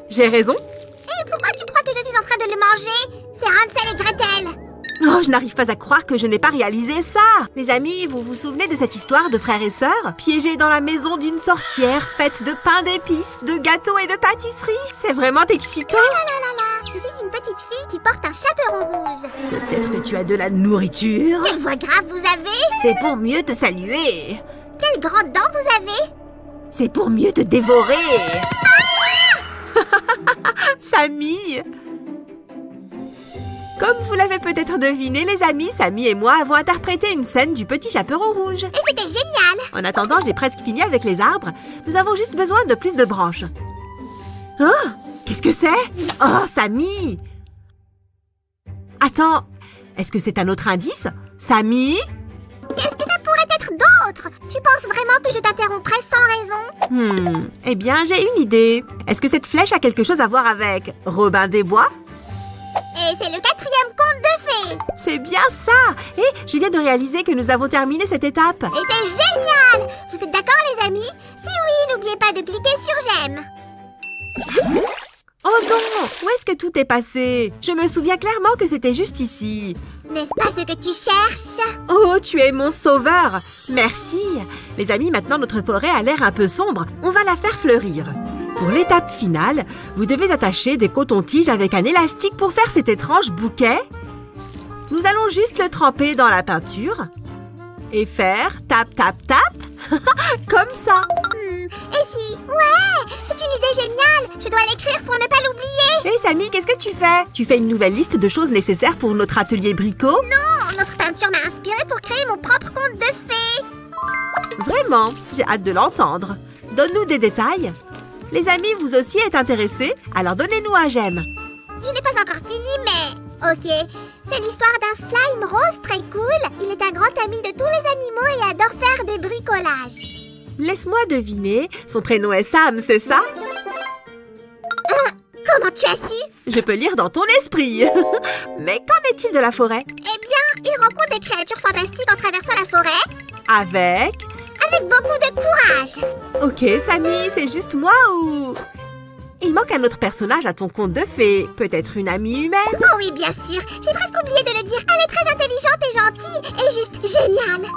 S1: J'ai raison?
S2: Et pourquoi tu crois que je suis en train de le manger? C'est Hansel et Gretel.
S1: Oh, je n'arrive pas à croire que je n'ai pas réalisé ça. Les amis, vous vous souvenez de cette histoire de frères et sœurs piégés dans la maison d'une sorcière faite de pain d'épices, de gâteaux et de pâtisseries? C'est vraiment excitant.
S2: Je suis une petite fille qui porte un chaperon rouge.
S1: Peut-être que tu as de la nourriture.
S2: Quelle voix grave vous avez?
S1: C'est pour mieux te saluer.
S2: Quelles grandes dents vous avez?
S1: C'est pour mieux te dévorer. Samy! Comme vous l'avez peut-être deviné, les amis, Samy et moi avons interprété une scène du Petit Chaperon Rouge.
S2: Et c'était génial!
S1: En attendant, j'ai presque fini avec les arbres. Nous avons juste besoin de plus de branches. Oh! Qu'est-ce que c'est? Oh, Samy! Attends, est-ce que c'est un autre indice? Samy?
S2: Qu'est-ce que ça pourrait être d'autre? Tu penses vraiment que je t'interromprais sans raison?
S1: Eh bien, j'ai une idée. Est-ce que cette flèche a quelque chose à voir avec Robin des Bois?
S2: Et c'est le 4e conte de fées!
S1: C'est bien ça! Et je viens de réaliser que nous avons terminé cette étape.
S2: Et c'est génial! Vous êtes d'accord, les amis? Si oui, n'oubliez pas de cliquer sur j'aime.
S1: Oh non! Où est-ce que tout est passé? Je me souviens clairement que c'était juste ici.
S2: N'est-ce pas ce que tu cherches?
S1: Oh, tu es mon sauveur! Merci! Les amis, maintenant notre forêt a l'air un peu sombre. On va la faire fleurir. Pour l'étape finale, vous devez attacher des cotons-tiges avec un élastique pour faire cet étrange bouquet. Nous allons juste le tremper dans la peinture et faire tap tap tap comme ça.
S2: Et si? Ouais! C'est une idée géniale! Je dois l'écrire pour ne pas l'oublier!
S1: Hé Samy, qu'est-ce que tu fais? Tu fais une nouvelle liste de choses nécessaires pour notre atelier bricot?
S2: Non! Notre peinture m'a inspirée pour créer mon propre conte de fées!
S1: Vraiment? J'ai hâte de l'entendre. Donne-nous des détails. Les amis, vous aussi êtes intéressés? Alors donnez-nous un j'aime.
S2: Je n'ai pas encore fini, mais... Ok, c'est l'histoire d'un slime rose très cool. Il est un grand ami de tous les animaux et adore faire des bricolages.
S1: Laisse-moi deviner. Son prénom est Sam, c'est ça?
S2: Comment tu as su?
S1: Je peux lire dans ton esprit. Mais qu'en est-il de la forêt?
S2: Eh bien, il rencontre des créatures fantastiques en traversant la forêt.
S1: Avec
S2: beaucoup de courage.
S1: Ok, Samy, c'est juste moi ou... Il manque un autre personnage à ton conte de fées. Peut-être une amie humaine?
S2: Oh oui, bien sûr. J'ai presque oublié de le dire. Elle est très intelligente et gentille et juste géniale.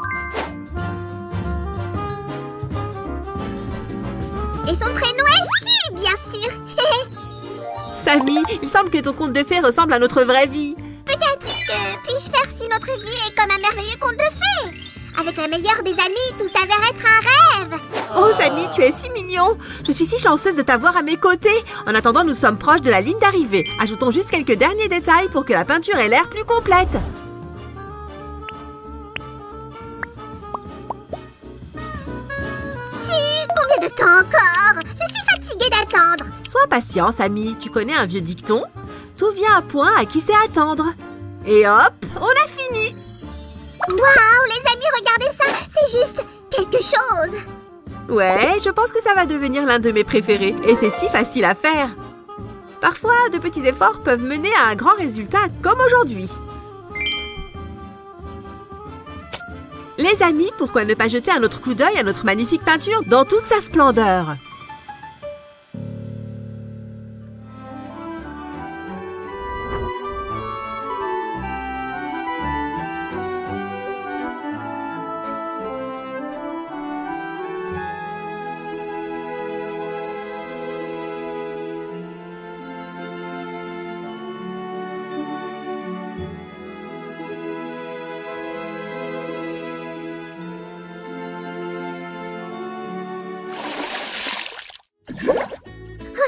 S2: Et son prénom est Su, bien sûr.
S1: Samy, il semble que ton conte de fées ressemble à notre vraie vie.
S2: Peut-être. que puis-je faire si notre vie est comme un merveilleux conte de fées? Avec la meilleure des amies, tout s'avère être un rêve.
S1: Oh, Samy, tu es si mignon. Je suis si chanceuse de t'avoir à mes côtés. En attendant, nous sommes proches de la ligne d'arrivée. Ajoutons juste quelques derniers détails pour que la peinture ait l'air plus complète.
S2: Combien de temps encore? Je suis fatiguée d'attendre.
S1: Sois patient, Samy. Tu connais un vieux dicton? Tout vient à point à qui sait attendre. Et hop, on a fini.
S2: Waouh, les amis, regardez ça. C'est juste quelque chose.
S1: Ouais, je pense que ça va devenir l'un de mes préférés. Et c'est si facile à faire. Parfois, de petits efforts peuvent mener à un grand résultat, comme aujourd'hui. Les amis, pourquoi ne pas jeter un autre coup d'œil à notre magnifique peinture dans toute sa splendeur?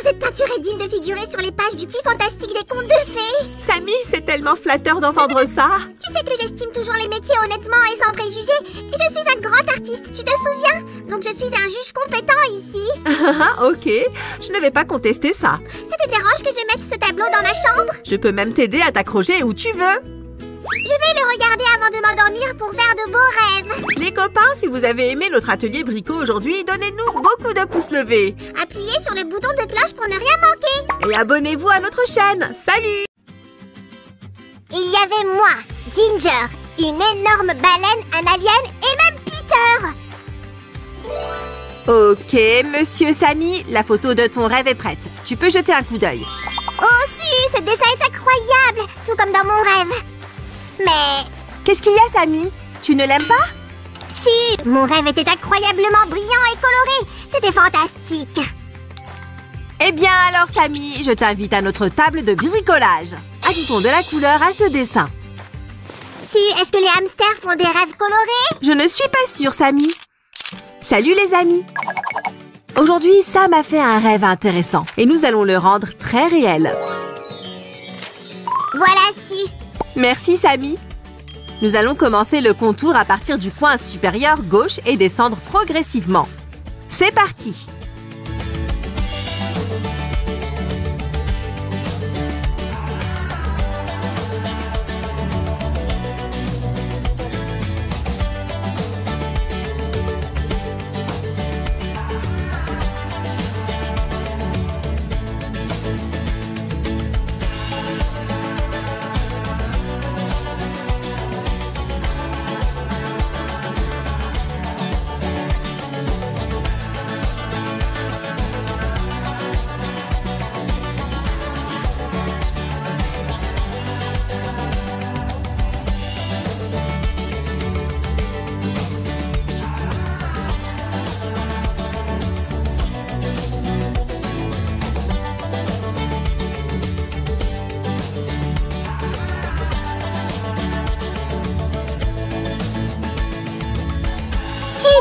S2: Cette peinture est digne de figurer sur les pages du plus fantastique des contes de fées.
S1: Samy, c'est tellement flatteur d'entendre ça.
S2: Tu sais que j'estime toujours les métiers honnêtement et sans préjugés. Et je suis un grand artiste, tu te souviens? Donc je suis un juge compétent ici.
S1: Ah, ok. Je ne vais pas contester ça.
S2: Ça te dérange que je mette ce tableau dans ma chambre?
S1: Je peux même t'aider à t'accrocher où tu veux.
S2: Je vais le regarder avant de m'endormir pour faire de beaux rêves.
S1: Les copains, si vous avez aimé notre atelier Brico aujourd'hui, donnez-nous beaucoup de pouces levés.
S2: Appuyez sur le bouton de cloche pour ne rien manquer.
S1: Et abonnez-vous à notre chaîne. Salut!
S2: Il y avait moi, Ginger, une énorme baleine, un alien et même Peter.
S1: Ok, monsieur Samy, la photo de ton rêve est prête. Tu peux jeter un coup d'œil.
S2: Oh si, ce dessin est incroyable, tout comme dans mon rêve. Mais...
S1: Qu'est-ce qu'il y a, Samy? Tu ne l'aimes pas?
S2: Si, mon rêve était incroyablement brillant et coloré. C'était fantastique.
S1: Eh bien alors, Samy, je t'invite à notre table de bricolage. Ajoutons de la couleur à ce dessin.
S2: Si, est-ce que les hamsters font des rêves colorés?
S1: Je ne suis pas sûre, Samy. Salut les amis. Aujourd'hui, Sam a fait un rêve intéressant et nous allons le rendre très réel.
S2: Voilà, si.
S1: Merci, Samy. Nous allons commencer le contour à partir du coin supérieur gauche et descendre progressivement. C'est parti!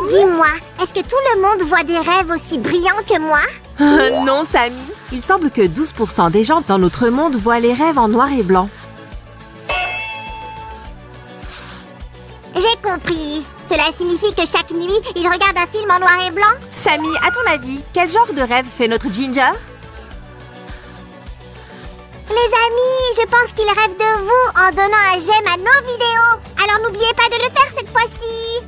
S2: Dis-moi, est-ce que tout le monde voit des rêves aussi brillants que moi?
S1: Non, Samy. Il semble que 12% des gens dans notre monde voient les rêves en noir et blanc.
S2: J'ai compris. Cela signifie que chaque nuit, ils regardent un film en noir et blanc?
S1: Samy, à ton avis, quel genre de rêve fait notre Ginger?
S2: Les amis, je pense qu'ils rêvent de vous en donnant un j'aime à nos vidéos. Alors n'oubliez pas de le faire cette fois-ci.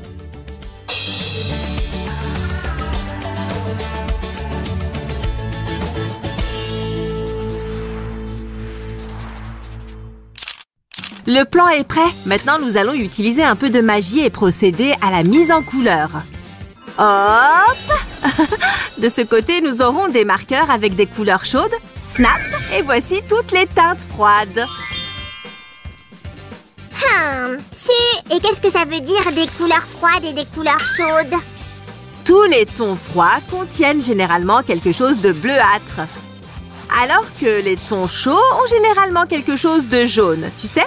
S1: Le plan est prêt. Maintenant, nous allons utiliser un peu de magie et procéder à la mise en couleur. Hop! De ce côté, nous aurons des marqueurs avec des couleurs chaudes. Snap! Et voici toutes les teintes froides.
S2: Et qu'est-ce que ça veut dire des couleurs froides et des couleurs chaudes?
S1: Tous les tons froids contiennent généralement quelque chose de bleuâtre. Alors que les tons chauds ont généralement quelque chose de jaune, tu sais?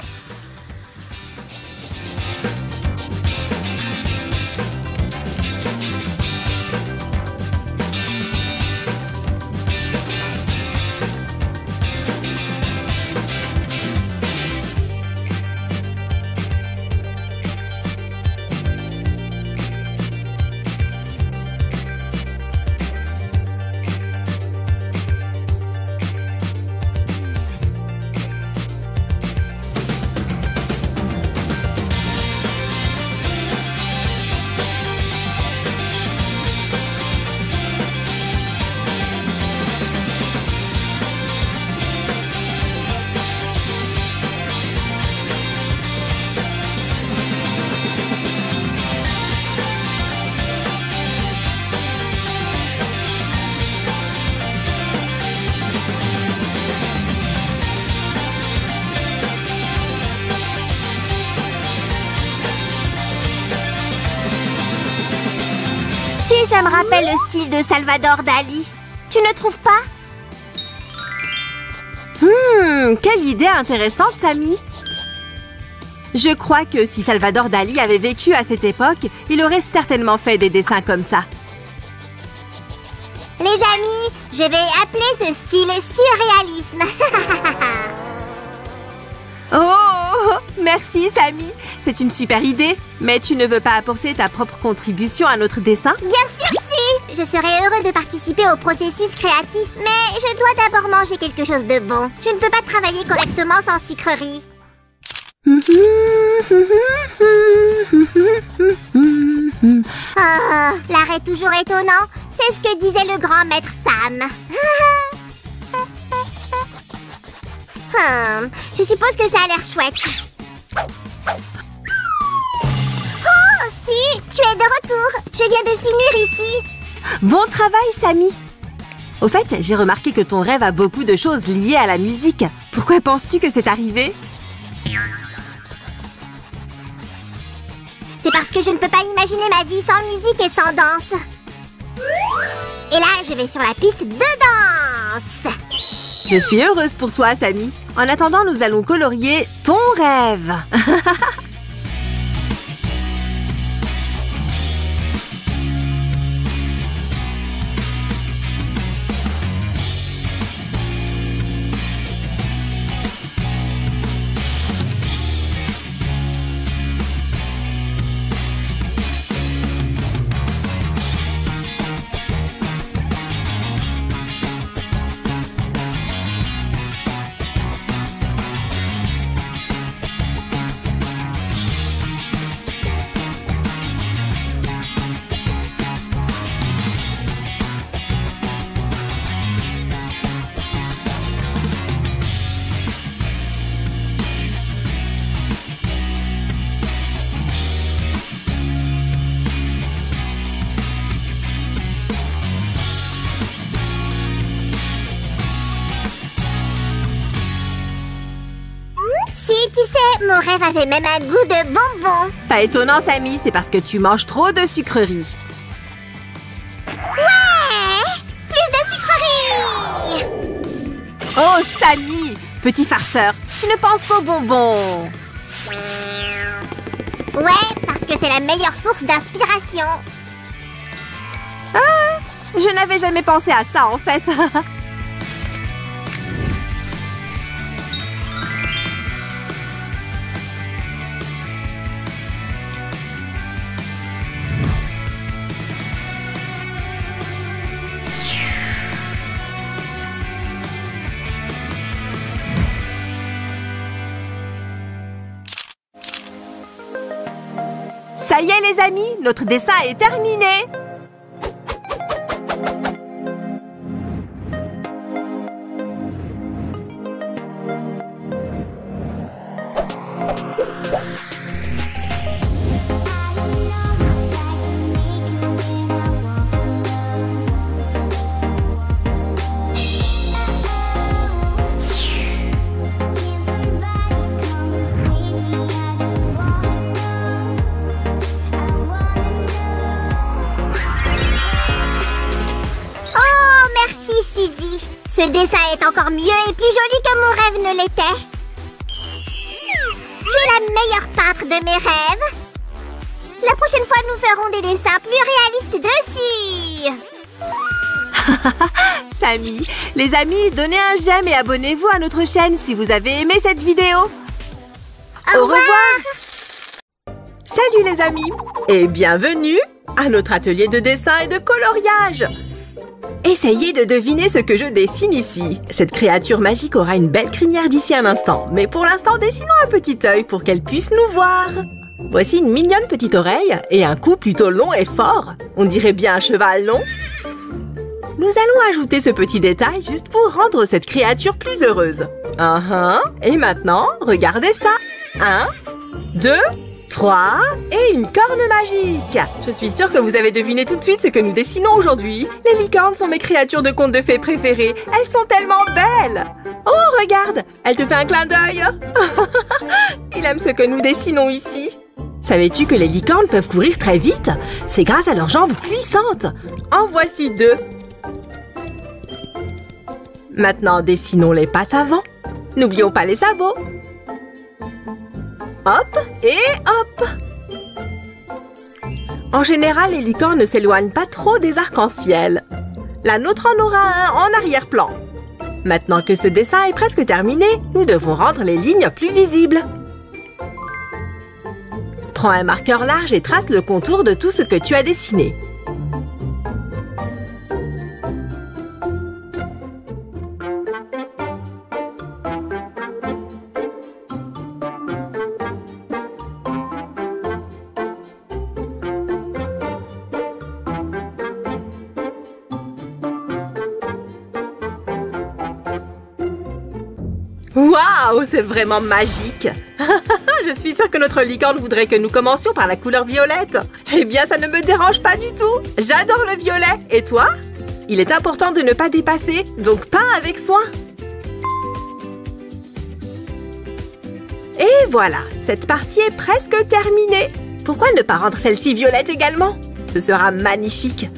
S2: Et ça me rappelle le style de Salvador Dali. Tu ne trouves pas?
S1: Quelle idée intéressante, Samy. Je crois que si Salvador Dali avait vécu à cette époque, il aurait certainement fait des dessins comme ça.
S2: Les amis, je vais appeler ce style surréalisme.
S1: Oh, merci, Samy. C'est une super idée. Mais tu ne veux pas apporter ta propre contribution à notre dessin?
S2: Bien sûr que si. Je serais heureux de participer au processus créatif, mais je dois d'abord manger quelque chose de bon. Je ne peux pas travailler correctement sans sucrerie. Ah, l'arrêt toujours étonnant. C'est ce que disait le grand maître Sam. Je suppose que ça a l'air chouette. Oh, si, tu es de retour. Je viens de finir ici.
S1: Bon travail, Samy. Au fait, j'ai remarqué que ton rêve a beaucoup de choses liées à la musique. Pourquoi penses-tu que c'est arrivé?
S2: C'est parce que je ne peux pas imaginer ma vie sans musique et sans danse. Et là, je vais sur la piste de danse.
S1: Je suis heureuse pour toi, Samy. En attendant, nous allons colorier ton rêve.
S2: Si, tu sais, mon rêve avait même un goût de bonbon.
S1: Pas étonnant, Samy, c'est parce que tu manges trop de sucreries.
S2: Ouais! Plus de sucreries!
S1: Oh, Samy, petit farceur, tu ne penses pas aux bonbons.
S2: Ouais, parce que c'est la meilleure source d'inspiration.
S1: Ah, je n'avais jamais pensé à ça, en fait. Ça y est, les amis, notre dessin est terminé.
S2: Ce dessin est encore mieux et plus joli que mon rêve ne l'était. Tu es la meilleure peintre de mes rêves. La prochaine fois, nous ferons des dessins plus réalistes dessus.
S1: Samy, les amis, donnez un j'aime et abonnez-vous à notre chaîne si vous avez aimé cette vidéo.
S2: Au revoir.
S1: Salut les amis et bienvenue à notre atelier de dessin et de coloriage. Essayez de deviner ce que je dessine ici. Cette créature magique aura une belle crinière d'ici un instant. Mais pour l'instant, dessinons un petit œil pour qu'elle puisse nous voir. Voici une mignonne petite oreille et un cou plutôt long et fort. On dirait bien un cheval, non? Nous allons ajouter ce petit détail juste pour rendre cette créature plus heureuse. Et maintenant, regardez ça. 1, 2, 3 et une corne magique. Je suis sûre que vous avez deviné tout de suite ce que nous dessinons aujourd'hui. Les licornes sont mes créatures de contes de fées préférées. Elles sont tellement belles. Oh, regarde, elle te fait un clin d'œil. Il aime ce que nous dessinons ici. Savais-tu que les licornes peuvent courir très vite? C'est grâce à leurs jambes puissantes. En voici 2. Maintenant, dessinons les pattes avant. N'oublions pas les sabots. Hop et hop. En général, les licornes ne s'éloignent pas trop des arcs-en-ciel. La nôtre en aura un en arrière-plan. Maintenant que ce dessin est presque terminé, nous devons rendre les lignes plus visibles. Prends un marqueur large et trace le contour de tout ce que tu as dessiné. Waouh, c'est vraiment magique. Je suis sûre que notre licorne voudrait que nous commencions par la couleur violette. Eh bien, ça ne me dérange pas du tout. J'adore le violet. Et toi? Il est important de ne pas dépasser, donc peins avec soin. Et voilà, cette partie est presque terminée. Pourquoi ne pas rendre celle-ci violette également? Ce sera magnifique.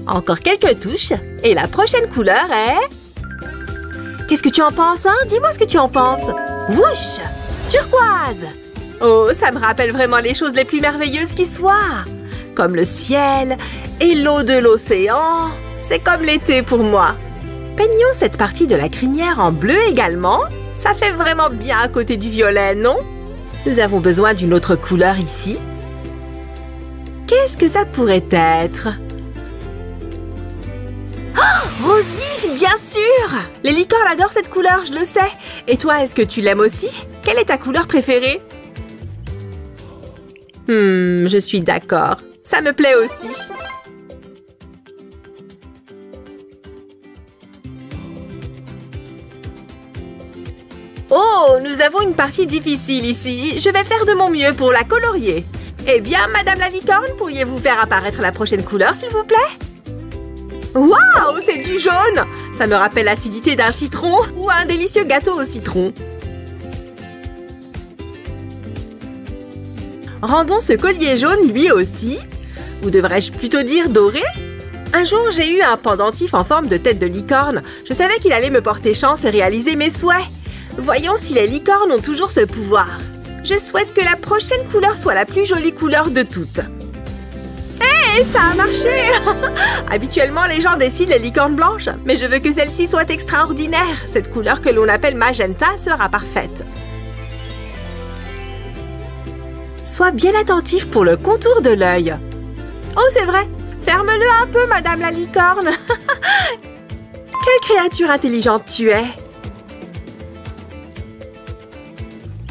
S1: Encore quelques touches, et la prochaine couleur est... Qu'est-ce que tu en penses, hein? Dis-moi ce que tu en penses. Wouch! Turquoise! Oh, ça me rappelle vraiment les choses les plus merveilleuses qui soient. Comme le ciel et l'eau de l'océan. C'est comme l'été pour moi. Peignons cette partie de la crinière en bleu également. Ça fait vraiment bien à côté du violet, non? Nous avons besoin d'une autre couleur ici. Qu'est-ce que ça pourrait être? Oh, rose vif, bien sûr! Les licornes adorent cette couleur, je le sais. Et toi, est-ce que tu l'aimes aussi? Quelle est ta couleur préférée? Je suis d'accord. Ça me plaît aussi. Oh, nous avons une partie difficile ici. Je vais faire de mon mieux pour la colorier. Eh bien, Madame la licorne, pourriez-vous faire apparaître la prochaine couleur, s'il vous plaît? Waouh, c'est du jaune! Ça me rappelle l'acidité d'un citron ou un délicieux gâteau au citron. Rendons ce collier jaune lui aussi. Ou devrais-je plutôt dire doré? Un jour, j'ai eu un pendentif en forme de tête de licorne. Je savais qu'il allait me porter chance et réaliser mes souhaits. Voyons si les licornes ont toujours ce pouvoir. Je souhaite que la prochaine couleur soit la plus jolie couleur de toutes. Hé, ça a marché! Habituellement, les gens décident les licornes blanches, mais je veux que celle-ci soit extraordinaire. Cette couleur que l'on appelle magenta sera parfaite. Sois bien attentif pour le contour de l'œil. Oh, c'est vrai! Ferme-le un peu, Madame la licorne! Quelle créature intelligente tu es!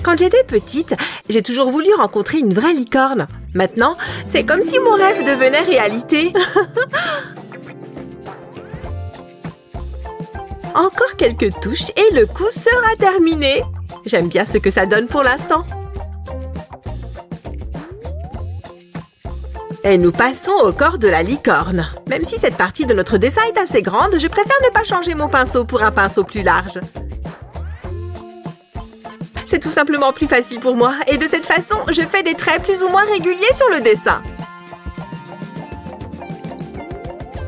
S1: Quand j'étais petite, j'ai toujours voulu rencontrer une vraie licorne. Maintenant, c'est comme si mon rêve devenait réalité. Encore quelques touches et le coup sera terminé. J'aime bien ce que ça donne pour l'instant. Et nous passons au corps de la licorne. Même si cette partie de notre dessin est assez grande, je préfère ne pas changer mon pinceau pour un pinceau plus large. C'est tout simplement plus facile pour moi. Et de cette façon, je fais des traits plus ou moins réguliers sur le dessin.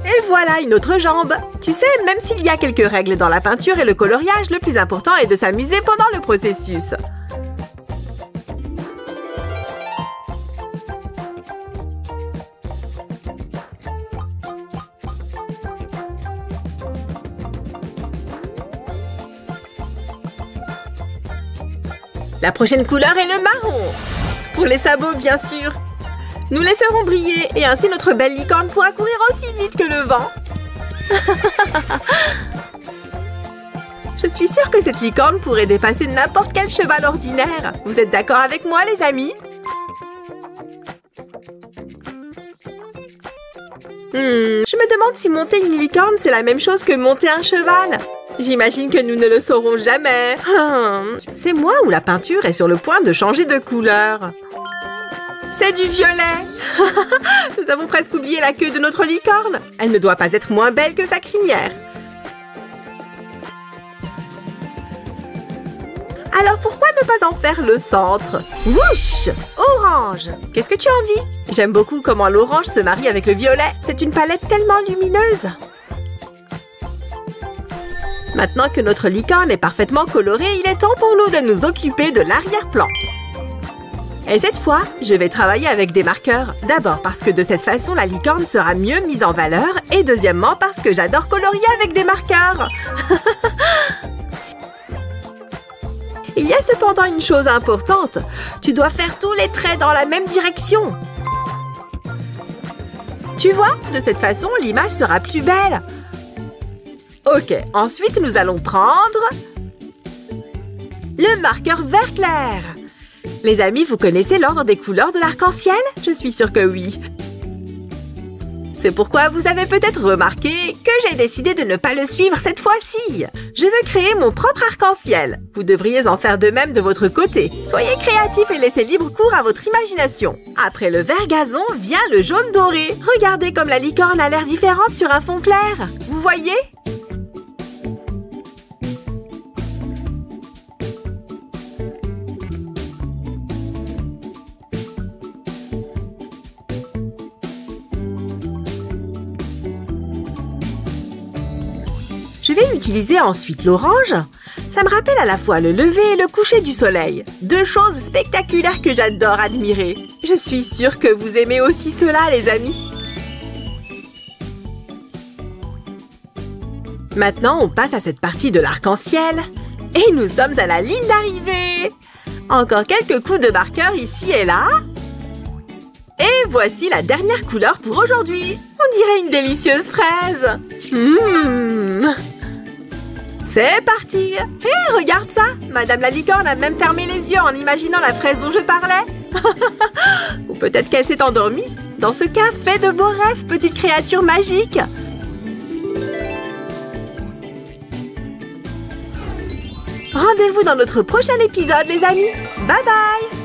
S1: Et voilà une autre jambe. Tu sais, même s'il y a quelques règles dans la peinture et le coloriage, le plus important est de s'amuser pendant le processus. La prochaine couleur est le marron. Pour les sabots, bien sûr. Nous les ferons briller et ainsi notre belle licorne pourra courir aussi vite que le vent. Je suis sûre que cette licorne pourrait dépasser n'importe quel cheval ordinaire. Vous êtes d'accord avec moi, les amis? Je me demande si monter une licorne, c'est la même chose que monter un cheval. J'imagine que nous ne le saurons jamais. C'est moi ou la peinture est sur le point de changer de couleur? C'est du violet. Nous avons presque oublié la queue de notre licorne. Elle ne doit pas être moins belle que sa crinière. Alors pourquoi ne pas en faire le centre? Wouch! Orange! Qu'est-ce que tu en dis? J'aime beaucoup comment l'orange se marie avec le violet. C'est une palette tellement lumineuse. Maintenant que notre licorne est parfaitement colorée, il est temps pour nous de nous occuper de l'arrière-plan. Et cette fois, je vais travailler avec des marqueurs. D'abord parce que de cette façon, la licorne sera mieux mise en valeur. Et deuxièmement parce que j'adore colorier avec des marqueurs. Il y a cependant une chose importante. Tu dois faire tous les traits dans la même direction. Tu vois, de cette façon, l'image sera plus belle. Ok, ensuite nous allons prendre le marqueur vert clair. Les amis, vous connaissez l'ordre des couleurs de l'arc-en-ciel? Je suis sûre que oui. C'est pourquoi vous avez peut-être remarqué que j'ai décidé de ne pas le suivre cette fois-ci. Je veux créer mon propre arc-en-ciel. Vous devriez en faire de même de votre côté. Soyez créatifs et laissez libre cours à votre imagination. Après le vert gazon vient le jaune doré. Regardez comme la licorne a l'air différente sur un fond clair. Vous voyez? Je vais utiliser ensuite l'orange. Ça me rappelle à la fois le lever et le coucher du soleil. Deux choses spectaculaires que j'adore admirer. Je suis sûre que vous aimez aussi cela, les amis. Maintenant, on passe à cette partie de l'arc-en-ciel. Et nous sommes à la ligne d'arrivée. Encore quelques coups de marqueur ici et là. Et voici la dernière couleur pour aujourd'hui. On dirait une délicieuse fraise. C'est parti! Hé, regarde ça! Madame la licorne a même fermé les yeux en imaginant la fraise dont je parlais. Ou peut-être qu'elle s'est endormie. Dans ce cas, fais de beaux rêves, petite créature magique! Rendez-vous dans notre prochain épisode, les amis! Bye bye!